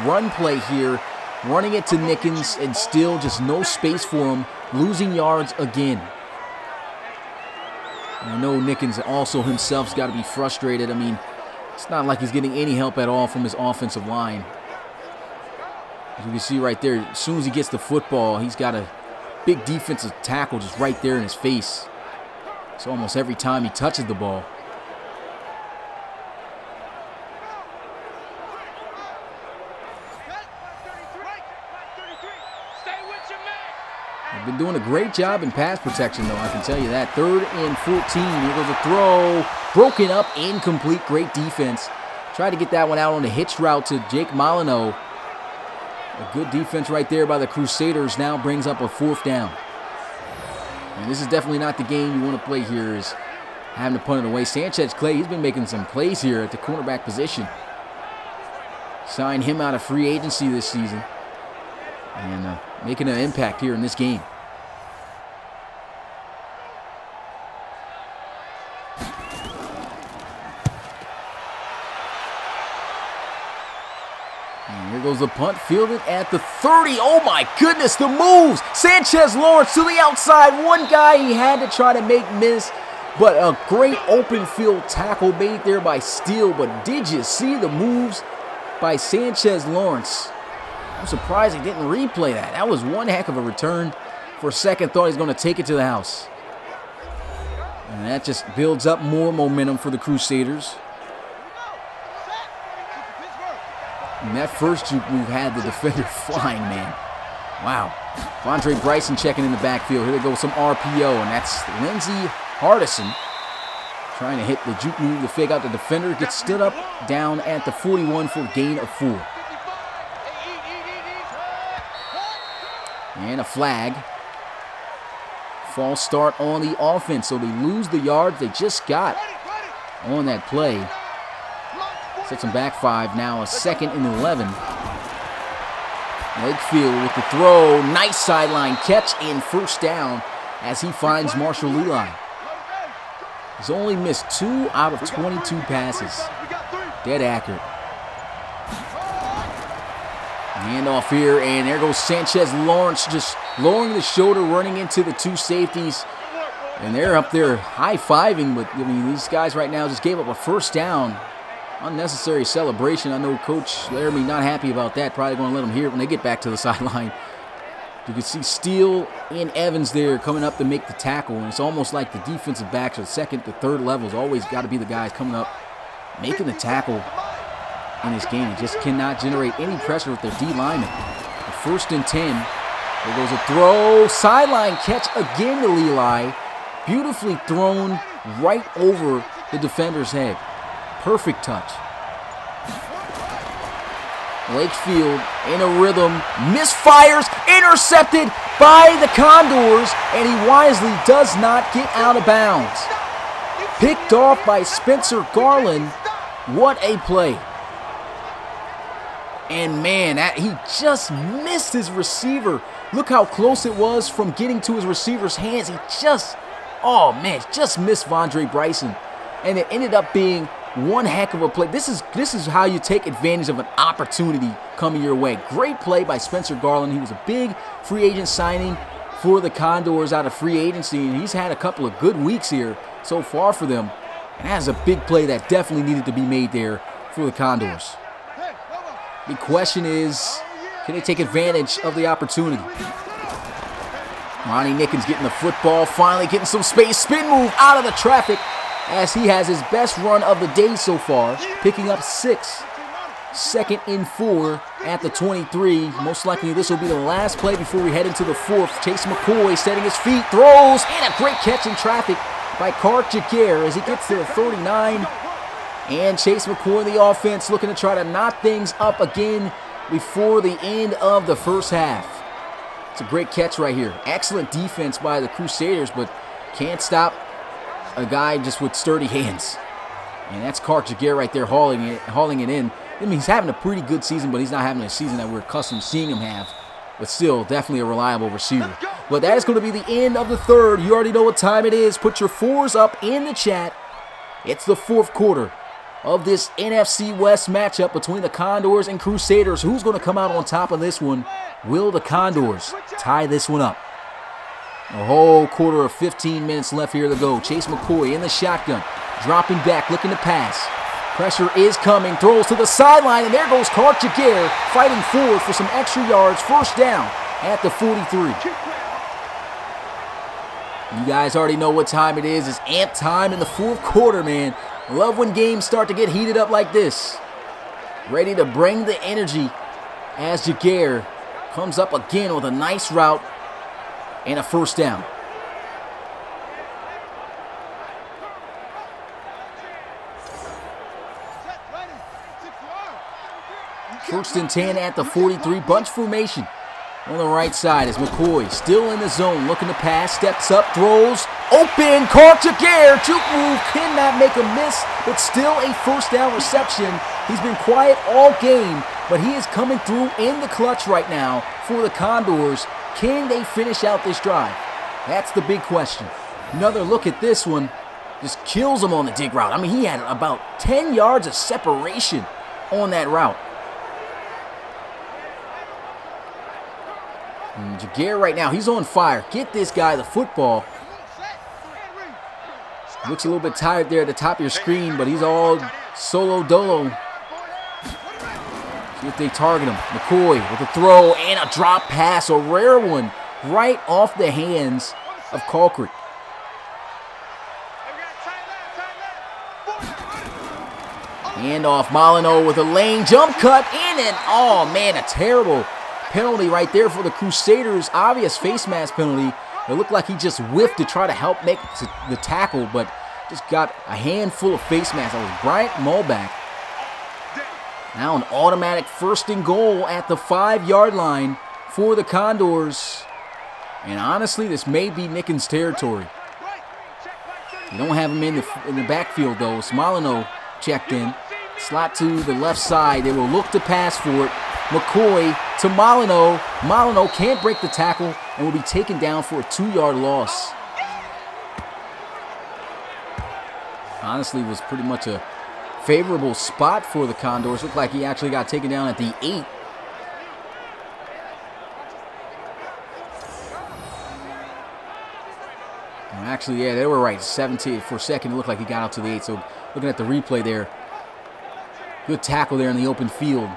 run play here, running it to Nickens, and still just no space for him, losing yards again. And I know Nickens also himself's got to be frustrated. I mean, it's not like he's getting any help at all from his offensive line. As you can see right there, as soon as he gets the football, he's got a big defensive tackle just right there in his face. It's almost every time he touches the ball. Been doing a great job in pass protection, though, I can tell you that. 3rd and 14. Here goes a throw. Broken up, incomplete. Great defense. Tried to get that one out on a hitch route to Jake Molyneux. A good defense right there by the Crusaders now brings up a 4th down. And this is definitely not the game you want to play here, is having to punt it away. Sanchez Clay, he's been making some plays here at the cornerback position. Signed him out of free agency this season. And making an impact here in this game. And here goes the punt, fielded at the 30. Oh my goodness, the moves! Sanchez Lawrence to the outside. One guy he had to try to make miss, but a great open field tackle made there by Steele. But did you see the moves by Sanchez Lawrence? I'm surprised he didn't replay that. That was one heck of a return. For a second, thought he's going to take it to the house. And that just builds up more momentum for the Crusaders. And that first juke move had the defender flying, man. Wow. Vontae Bryson checking in the backfield. Here they go with some RPO, and that's Lindsey Hardison trying to hit the juke move to fake out the defender. Gets stood up down at the 41 for a gain of 4. And a flag. False start on the offense, so they lose the yards they just got on that play. Sets them back 5, now a 2nd and 11. Wakefield with the throw, nice sideline catch and first down as he finds Marshall ELIJIAH. He's only missed 2 out of 22 passes. Dead accurate. Handoff here, and there goes Sanchez Lawrence just lowering the shoulder, running into the 2 safeties. And they're up there high-fiving, but I mean, these guys right now just gave up a first down. Unnecessary celebration. I know Coach Laramie not happy about that. Probably going to let them hear it when they get back to the sideline. You can see Steele and Evans there coming up to make the tackle, and it's almost like the defensive backs or second to third levels always got to be the guys coming up, making the tackle in this game. It just cannot generate any pressure with their D linemen. The 1st and 10. There goes a throw. Sideline catch again to ELIJIAH. Beautifully thrown right over the defender's head. Perfect touch. Wakefield in a rhythm. Misfires. Intercepted by the Condors. And he wisely does not get out of bounds. Picked off by Spencer Garland. What a play. And man, he just missed his receiver. Look how close it was from getting to his receiver's hands. He just missed Vontae Bryson. And it ended up being one heck of a play. This is how you take advantage of an opportunity coming your way. Great play by Spencer Garland. He was a big free agent signing for the Condors out of free agency, and he's had a couple of good weeks here so far for them. And that is a big play that definitely needed to be made there for the Condors. The question is, can they take advantage of the opportunity? Ronnie Nickens getting the football, finally getting some space. Spin move out of the traffic as he has his best run of the day so far, picking up 6. 2nd and 4 at the 23. Most likely this will be the last play before we head into the 4th. Chase McCoy setting his feet, throws, and a great catch in traffic by Clark Jaguar as he gets to the 39. And Chase McCoy in the offense looking to try to knot things up again before the end of the first half. It's a great catch right here. Excellent defense by the Crusaders, but can't stop a guy just with sturdy hands. And that's Clark Jaguar right there hauling it in. I mean, he's having a pretty good season, but he's not having a season that we're accustomed to seeing him have. But still, definitely a reliable receiver. But that is going to be the end of the 3rd. You already know what time it is. Put your 4s up in the chat. It's the 4th quarter of this NFC West matchup between the Condors and Crusaders. Who's going to come out on top of this one? Will the Condors tie this one up? A whole quarter of 15 minutes left here to go. Chase McCoy in the shotgun, dropping back, looking to pass. Pressure is coming, throws to the sideline, and there goes Clark Jaguar fighting forward for some extra yards. First down at the 43. You guys already know what time it is. It's amp time in the 4th quarter, man. I love when games start to get heated up like this. Ready to bring the energy as Jaguar comes up again with a nice route and a first down. First and 10 at the 43. Bunch formation on the right side as McCoy still in the zone, looking to pass, steps up, throws, open, Clark Jaguar, juke move, cannot make a miss, but still a first down reception. He's been quiet all game, but he is coming through in the clutch right now for the Condors. Can they finish out this drive? That's the big question. Another look at this one, just kills him on the dig route. I mean, he had about 10 yards of separation on that route. And Jaguar right now, he's on fire. Get this guy the football. Looks a little bit tired there at the top of your screen, but he's all solo dolo. See if they target him. McCoy with a throw and a drop pass, a rare one, right off the hands of Colquitt. Hand off, Molyneux with a lane jump cut in, and oh man, a terrible penalty right there for the Crusaders. Obvious face mask penalty. It looked like he just whiffed to try to help make the tackle, but just got a handful of face masks. That was Bryant Mulback. Now an automatic 1st and goal at the 5-yard line for the Condors. And honestly, this may be Nickens' territory. You don't have him in the backfield though. It's Molyneux checked in. Slot to the left side. They will look to pass for it. MCCOY to Molyneux. Molyneux can't break the tackle and will be taken down for a 2-yard loss. Honestly, it was pretty much a favorable spot for the Condors. Looked like he actually got taken down at the 8. Actually, yeah, they were right. 17 for a second. It looked like he got out to the 8. So looking at the replay there, good tackle there in the open field.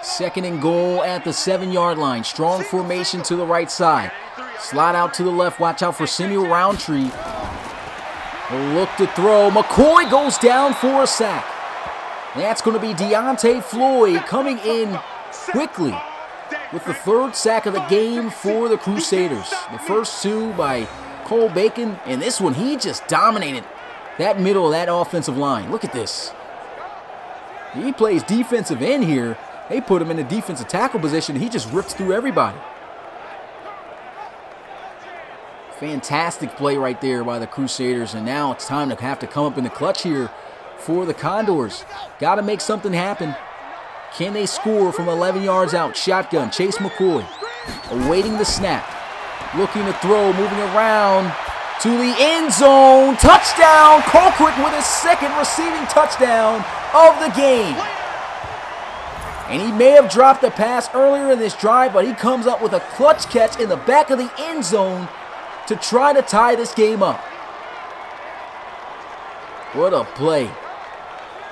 Second and goal at the 7-yard line. Strong formation to the right side. Slot out to the left. Watch out for Samuel Roundtree. Look to throw. MCCOY goes down for a sack. That's going to be Deontay Floyd coming in quickly with the 3rd sack of the game for the Crusaders. The first 2 by Cole Bacon, and this one, he just dominated that middle of that offensive line. Look at this. He plays defensive end here. They put him in a defensive tackle position. He just rips through everybody. Fantastic play right there by the Crusaders, and now it's time to have to come up in the clutch here for the Condors. Got to make something happen. Can they score from 11 yards out? Shotgun, Chase MCCOY awaiting the snap. Looking to throw, moving around to the end zone. Touchdown! Colquitt with his 2nd receiving touchdown of the game. And he may have dropped a pass earlier in this drive, but he comes up with a clutch catch in the back of the end zone to try to tie this game up. What a play.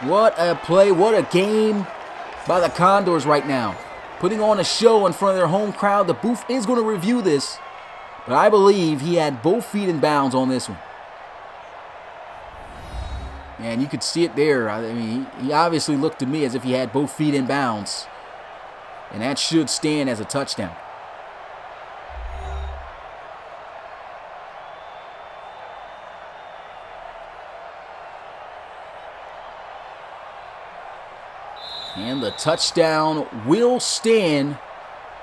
What a play. What a game by the Condors right now. Putting on a show in front of their home crowd. The booth is going to review this, but I believe he had both feet in bounds on this one. And you could see it there. I mean, he obviously looked to me as if he had both feet in bounds. And that should stand as a touchdown. And the touchdown will stand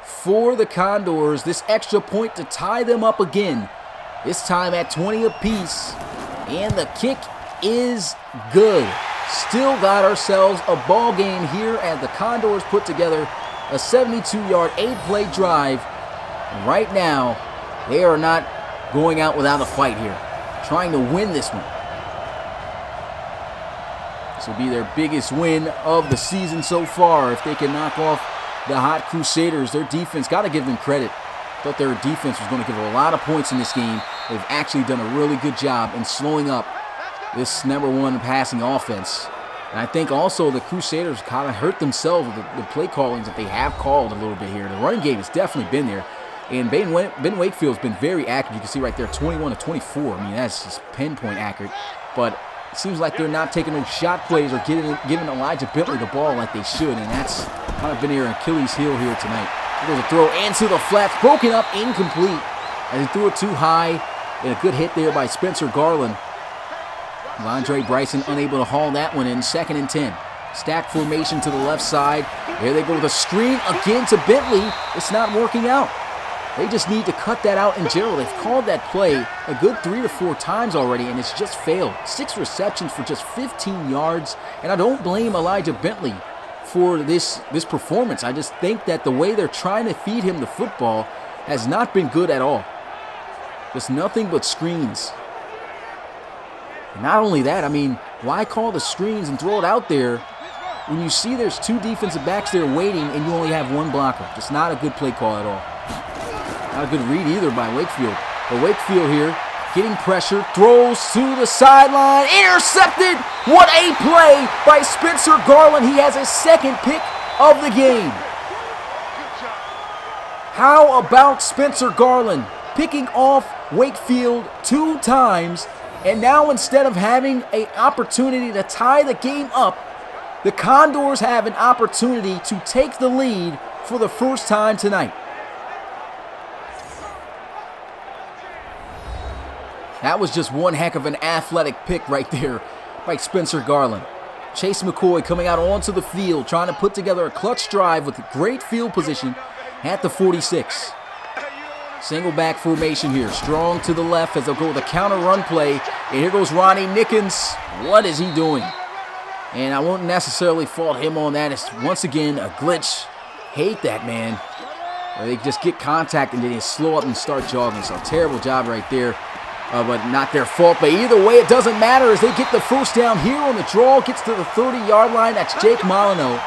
for the Condors. This extra point to tie them up again. This time at 20 apiece. And the kick is good. Still got ourselves a ball game here as the Condors put together a 72-yard, 8-play drive. And right now, they are not going out without a fight here. Trying to win this one. This will be their biggest win of the season so far. If they can knock off the hot Crusaders, their defense, got to give them credit. Thought their defense was going to give a lot of points in this game. They've actually done a really good job in slowing up this #1 passing offense. And I think also the Crusaders kind of hurt themselves with the play callings that they have called a little bit here. The running game has definitely been there. And Ben Wakefield's been very accurate. You can see right there, 21 to 24. I mean, that's just pinpoint accurate. But it seems like they're not taking those shot plays or giving Elijah Bentley the ball like they should. And that's kind of been their Achilles heel here tonight. There's a throw into the flats, broken up, incomplete. As he threw it too high. And a good hit there by Spencer Garland. Andre Bryson unable to haul that one in. 2nd and 10. Stack formation to the left side. There they go with a screen again to Bentley. It's not working out. They just need to cut that out in general. They've called that play a good 3 to 4 times already, and it's just failed. 6 receptions for just 15 yards. And I don't blame Elijah Bentley for this performance. I just think that the way they're trying to feed him the football has not been good at all. Just nothing but screens. And not only that, I mean, why call the screens and throw it out there when you see there's 2 defensive backs there waiting and you only have 1 blocker? Just not a good play call at all. Not a good read either by Wakefield. But Wakefield here, getting pressure, throws to the sideline, intercepted! What a play by Spencer Garland. He has his 2nd pick of the game. How about Spencer Garland picking off Wakefield 2 times, and now instead of having an opportunity to tie the game up, the Condors have an opportunity to take the lead for the first time tonight. That was just one heck of an athletic pick right there by Spencer Garland. Chase McCoy coming out onto the field, trying to put together a clutch drive with great field position at the 46. Single back formation here, strong to the left as they'll go with a counter run play. And here goes Ronnie Nickens. What is he doing? And I won't necessarily fault him on that. It's once again a glitch. Hate that, man. They just get contact and then they slow up and start jogging. So terrible job right there. But not their fault. But either way, it doesn't matter as they get the first down here on the draw. Gets to the 30-yard line. That's Jake Molyneux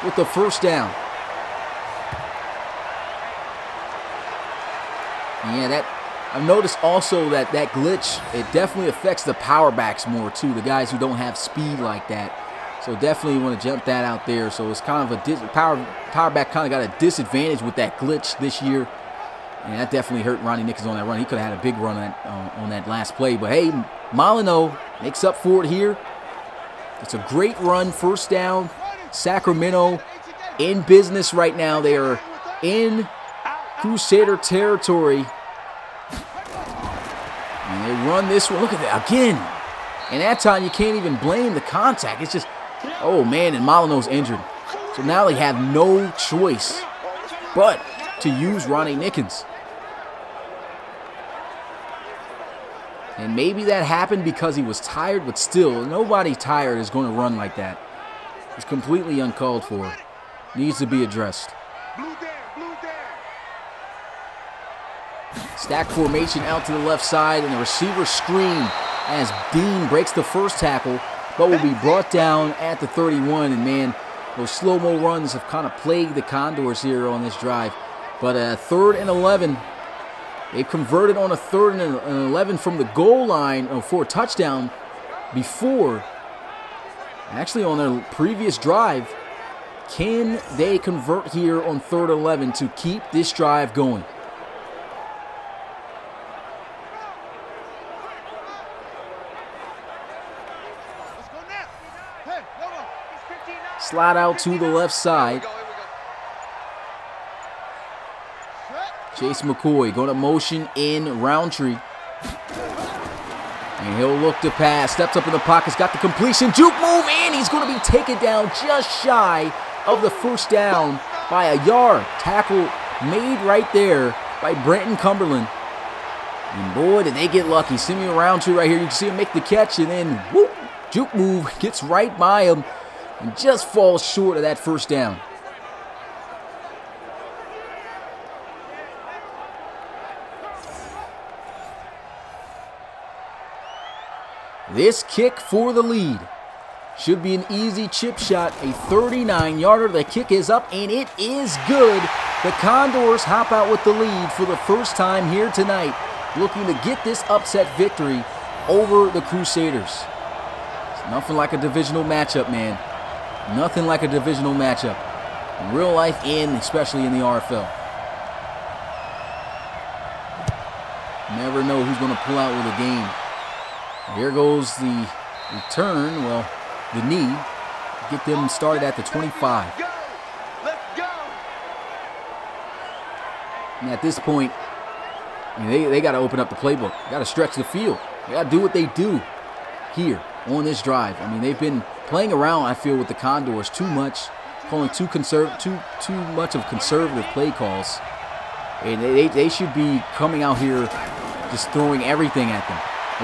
with the first down. Yeah, I've noticed also that glitch, it definitely affects the power backs more too, the guys who don't have speed like that. So definitely want to jump that out there. So it's kind of a power back kind of got a disadvantage with that glitch this year. And that definitely hurt Ronnie Nickens on that run. He could have had a big run on that last play. But hey, Molyneux makes up for it here. It's a great run, first down. Sacramento in business right now. They are in Crusader territory. And they run this one. Look at that again. And that time you can't even blame the contact. It's just, oh man, and Molyneux's injured. So now they have no choice but to use Ronnie Nickens. And maybe that happened because he was tired, but still, nobody tired is going to run like that. It's completely uncalled for. Needs to be addressed. Stack formation out to the left side, and the receiver screen as Dean breaks the first tackle, but will be brought down at the 31. And man, those slow-mo runs have kind of plagued the Condors here on this drive. But 3rd and 11, they've converted on a 3rd and 11 from the goal line for a touchdown before. Actually, on their previous drive, can they convert here on 3rd and 11 to keep this drive going? Slide out to the left side. Chase McCoy going to motion in Roundtree. And he'll look to pass. Steps up in the pocket. Got the completion. Juke move in. He's going to be taken down just shy of the first down by a yard. Tackle made right there by Brenton Cumberland. And boy, did they get lucky. Simeon Roundtree right here. You can see him make the catch. And then, whoop, juke move gets right by him. And just falls short of that first down. This kick for the lead should be an easy chip shot, a 39-yarder. The kick is up, and it is good. The Condors hop out with the lead for the first time here tonight, looking to get this upset victory over the Crusaders. It's nothing like a divisional matchup, man. Nothing like a divisional matchup. In real life and especially in the RFL. Never know who's going to pull out with a game. Here goes the return, well, the knee. Get them started at the 25. And at this point, I mean, they got to open up the playbook. They got to stretch the field. They got to do what they do here on this drive. I mean, they've been playing around, I feel, with the Condors too much, calling too much of conservative play calls. And they should be coming out here just throwing everything at them.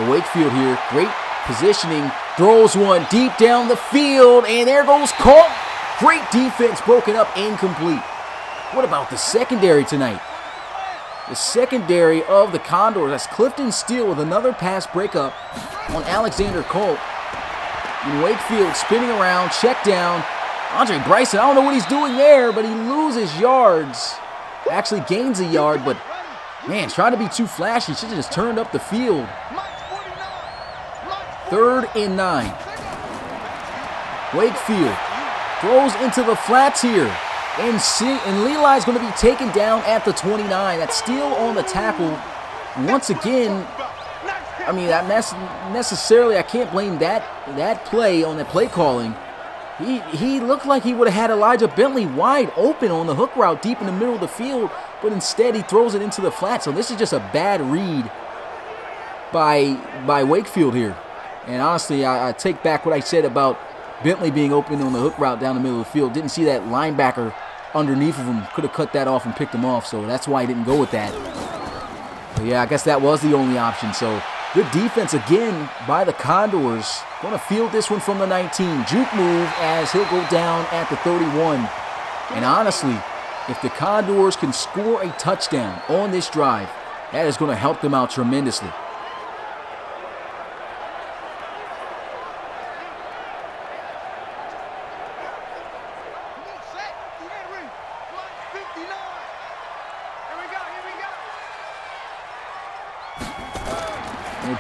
Wakefield here, great positioning, throws one deep down the field, and there goes Colt. Great defense, broken up, incomplete. What about the secondary tonight? The secondary of the Condors, that's Clifton Steele with another pass breakup on Alexander Colt. And Wakefield spinning around, check down. Andre Bryson, I don't know what he's doing there, but he loses yards. Actually gains a yard, but man, trying to be too flashy. Should have just turned up the field. 3rd and 9. Wakefield throws into the flats here. And ELIJIAH is going to be taken down at the 29. That's still on the tackle. Once again, I mean, that necessarily, I can't blame that play on the play calling. He looked like he would have had Elijah Bentley wide open on the hook route deep in the middle of the field, but instead he throws it into the flat. So this is just a bad read by Wakefield here. And honestly, I take back what I said about Bentley being open on the hook route down the middle of the field. Didn't see that linebacker underneath of him. Could have cut that off and picked him off, so that's why he didn't go with that. But yeah, I guess that was the only option. So good defense again by the Condors. Going to field this one from the 19. Juke move as he'll go down at the 31. And honestly, if the Condors can score a touchdown on this drive, that is going to help them out tremendously.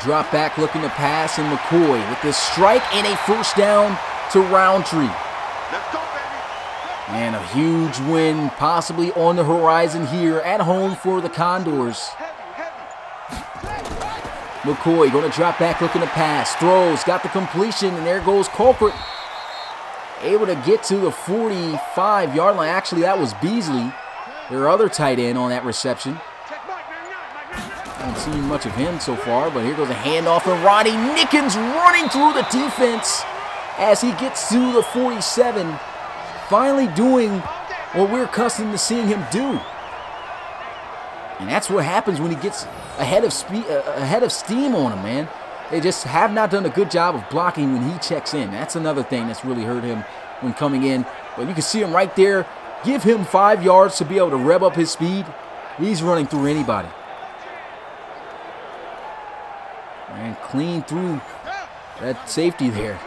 Drop back looking to pass, and MCCOY with this strike and a first down to Roundtree. Let's go, baby. And a huge win possibly on the horizon here at home for the Condors. MCCOY going to drop back looking to pass, throws, got the completion, and there goes Culprit. Able to get to the 45-yard line. Actually, that was Beasley, their other tight end, on that reception. Haven't seen much of him so far, but here goes a handoff, and Ronnie Nickens running through the defense as he gets to the 47, finally doing what we're accustomed to seeing him do. And that's what happens when he gets ahead of steam on him, man. They just have not done a good job of blocking when he checks in. That's another thing that's really hurt him when coming in. But you can see him right there. Give him 5 yards to be able to rev up his speed. He's running through anybody. And clean through that safety there.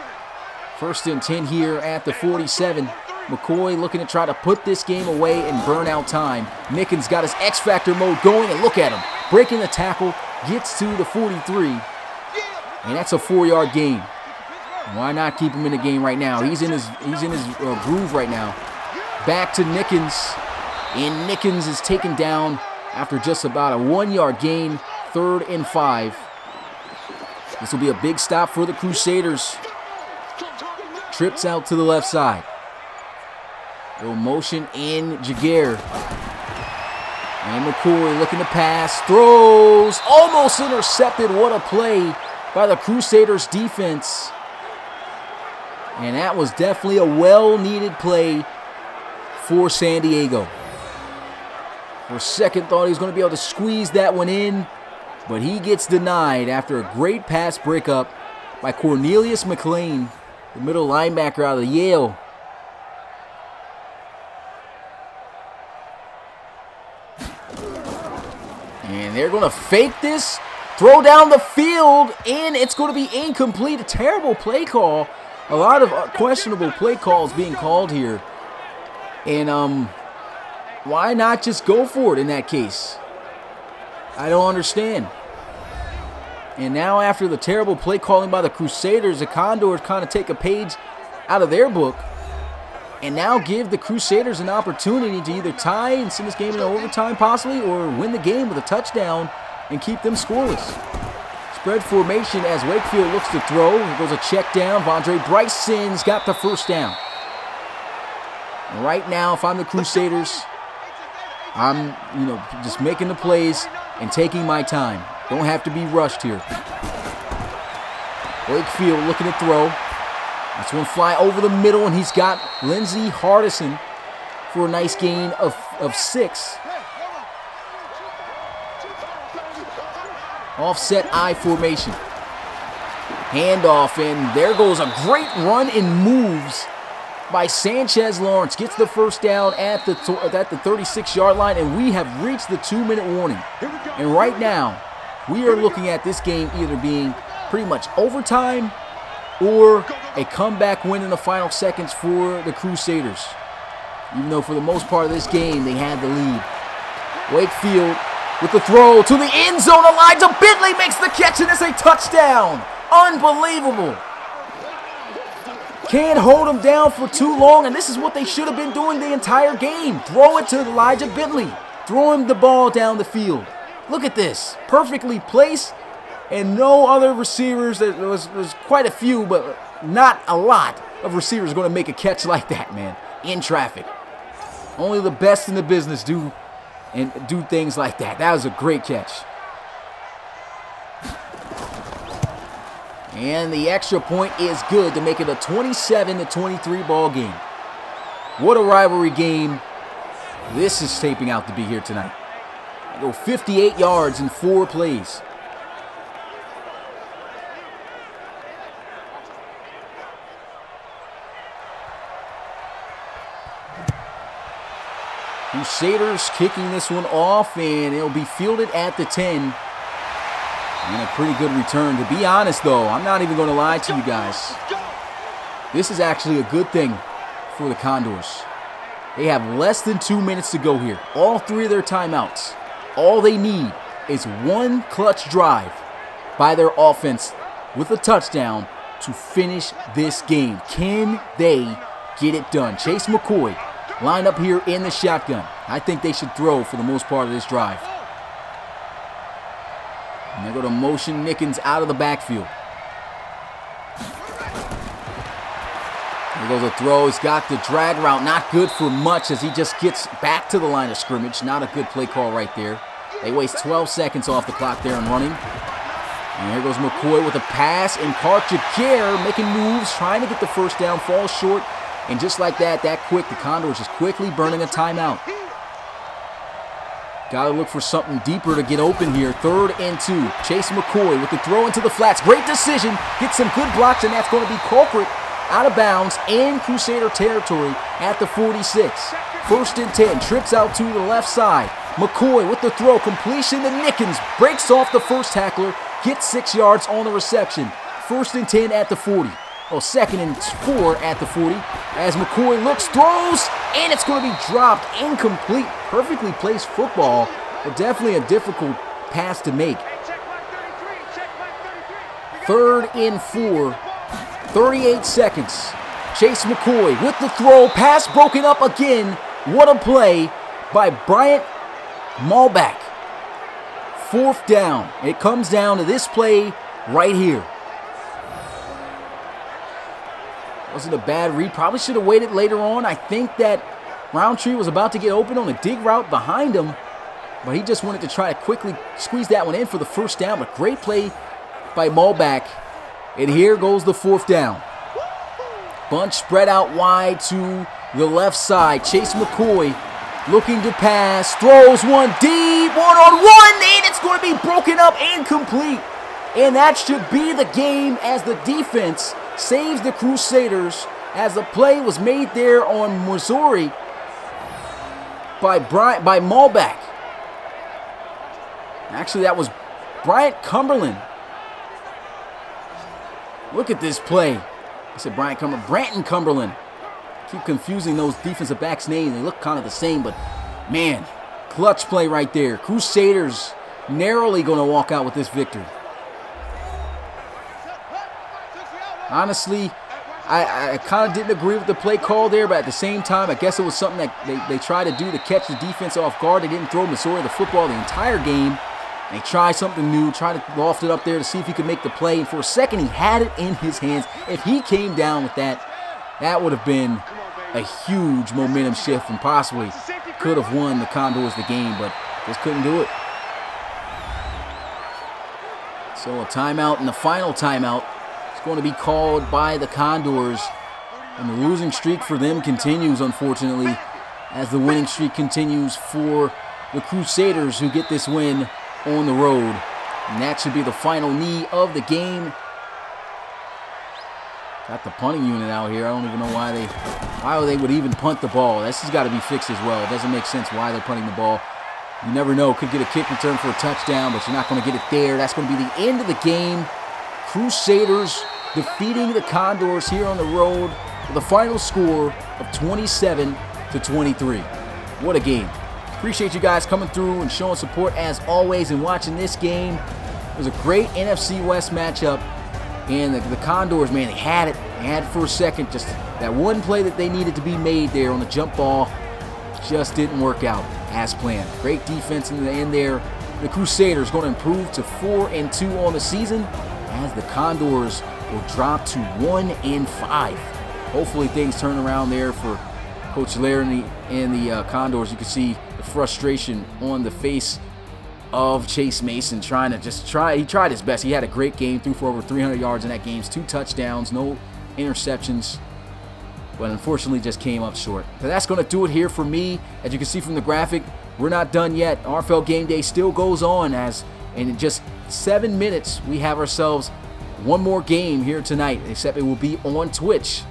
First and 10 here at the 47. MCCOY looking to try to put this game away and burn out time. Nickens got his X-Factor mode going, and look at him. Breaking the tackle, gets to the 43. And that's a 4-yard gain. Why not keep him in the game right now? He's in his groove right now. Back to Nickens. And Nickens is taken down after just about a 1-yard gain. 3rd and 5. This will be a big stop for the Crusaders. Trips out to the left side. Little motion in Jaguar. And MCCOY looking to pass. Throws. Almost intercepted. What a play by the Crusaders defense. And that was definitely a well-needed play for San Diego. For a second, thought he was going to be able to squeeze that one in. But he gets denied after a great pass breakup by Cornelius McLean, the middle linebacker out of Yale. And they're going to fake this, throw down the field, and it's going to be incomplete. A terrible play call. A lot of questionable play calls being called here. And why not just go for it in that case? I don't understand. And now after the terrible play calling by the Crusaders, the Condors kind of take a page out of their book and now give the Crusaders an opportunity to either tie and send this game into overtime possibly, or win the game with a touchdown and keep them scoreless. Spread formation as Wakefield looks to throw. Here goes a check down. Vondre Bryson's got the first down. And right now, if I'm the Crusaders, I'm just making the plays and taking my time. Don't have to be rushed here. Wakefield looking to throw. That's one fly over the middle, and he's got Lindsey Hardison for a nice gain of 6. Offset I formation. Handoff, and there goes a great run and moves by Sanchez Lawrence. Gets the first down at the 36-yard line, and we have reached the 2-minute warning. And right now, we are looking at this game either being pretty much overtime or a comeback win in the final seconds for the Crusaders. Even though for the most part of this game, they had the lead. Wakefield with the throw to the end zone. Elijah Bentley makes the catch, and it's a touchdown. Unbelievable. Can't hold him down for too long, and this is what they should have been doing the entire game. Throw it to Elijah Bentley. Throw him the ball down the field. Look at this. Perfectly placed, and no other receivers. There was quite a few, but not a lot of receivers going to make a catch like that, man, in traffic. Only the best in the business do things like that. That was a great catch. And the extra point is good to make it a 27-23 ball game. What a rivalry game this is shaping out to be here tonight. I go 58 yards in 4 plays. Crusaders kicking this one off, and it'll be fielded at the 10. And a pretty good return. To be honest, though, I'm not even going to lie to you guys. This is actually a good thing for the Condors. They have less than 2 minutes to go here. All 3 of their timeouts. All they need is one clutch drive by their offense with a touchdown to finish this game. Can they get it done? Chase McCoy lined up here in the shotgun. I think they should throw for the most part of this drive. And they go to motion Nickens out of the backfield. There goes a throw. He's got the drag route. Not good for much as he just gets back to the line of scrimmage. Not a good play call right there. They waste 12 seconds off the clock there and running. And here goes McCoy with a pass. And Carter making moves, trying to get the first down, falls short. And just like that quick, the Condors just quickly burning a timeout. Got to look for something deeper to get open here. 3rd and 2. Chase McCoy with the throw into the flats. Great decision. Gets some good blocks, and that's going to be Colquitt out of bounds in Crusader territory at the 46. 1st and 10. Trips out to the left side. McCoy with the throw. Completion to Nickens. Breaks off the first tackler. Gets 6 yards on the reception. 1st and 10 at the 40. 2nd and 4 at the 40. As McCoy looks, throws, and it's going to be dropped. Incomplete. Perfectly placed football, but definitely a difficult pass to make. 3rd and 4. 38 seconds. Chase McCoy with the throw. Pass broken up again. What a play by Bryant Malback. 4th down. It comes down to this play right here. Wasn't a bad read. Probably should have waited later on. I think that Roundtree was about to get open on a dig route behind him, but he just wanted to try to quickly squeeze that one in for the first down. But great play by Malback. And here goes the 4th down. Bunch spread out wide to the left side. Chase McCoy looking to pass. Throws one deep. 1-on-1. And it's going to be broken up and complete. And that should be the game as the defense saves the Crusaders as the play was made there on Missouri by Malback. Actually, that was Bryant Cumberland. Look at this play. I said Branton Cumberland. Keep confusing those defensive backs' names. They look kind of the same, but man, clutch play right there. Crusaders narrowly going to walk out with this victory. Honestly, I kind of didn't agree with the play call there, but at the same time, I guess it was something that they tried to do to catch the defense off guard. They didn't throw Missouri the football the entire game. They tried something new, tried to loft it up there to see if he could make the play, and for a second, he had it in his hands. If he came down with that, that would have been a huge momentum shift and possibly could have won the Condors the game, but just couldn't do it. So a timeout, and the final timeout going to be called by the Condors, and the losing streak for them continues, unfortunately, as the winning streak continues for the Crusaders, who get this win on the road. And that should be the final knee of the game. Got the punting unit out here. I don't even know why they would even punt the ball. This has got to be fixed as well. It doesn't make sense why they're punting the ball. You never know. Could get a kick return for a touchdown, but you're not going to get it there. That's going to be the end of the game. Crusaders defeating the Condors here on the road with a final score of 27-23. What a game. Appreciate you guys coming through and showing support as always and watching this game. It was a great NFC West matchup. And the Condors, man, they had it. They had it for a second. Just that one play that they needed to be made there on the jump ball just didn't work out as planned. Great defense in the end there. The Crusaders going to improve to 4-2 on the season as the Condors will drop to 1-5. Hopefully things turn around there for Coach Laird and the Condors. You can see the frustration on the face of Chase Mason he tried his best. He had a great game, threw for over 300 yards in that game, 2 touchdowns, no interceptions, but unfortunately just came up short. So that's going to do it here for me. As you can see from the graphic, we're not done yet. RFL Game Day still goes on, and in just 7 minutes, we have ourselves one more game here tonight, except it will be on Twitch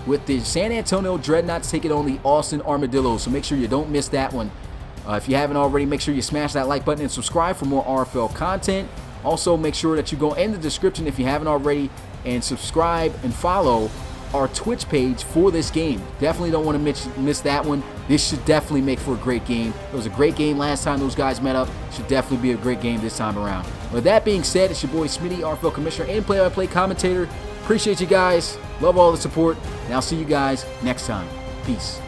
with the San Antonio Dreadnoughts taking on the Austin Armadillos. So make sure you don't miss that one. If you haven't already, make sure you smash that like button and subscribe for more RFL content. Also, make sure that you go in the description if you haven't already and subscribe and follow our Twitch page for this game. Definitely don't want to miss that one. This should definitely make for a great game. It was a great game last time those guys met up. Should definitely be a great game this time around. With that being said, it's your boy Smitty, RFL Commissioner and play-by-play commentator. Appreciate you guys. Love all the support. And I'll see you guys next time. Peace.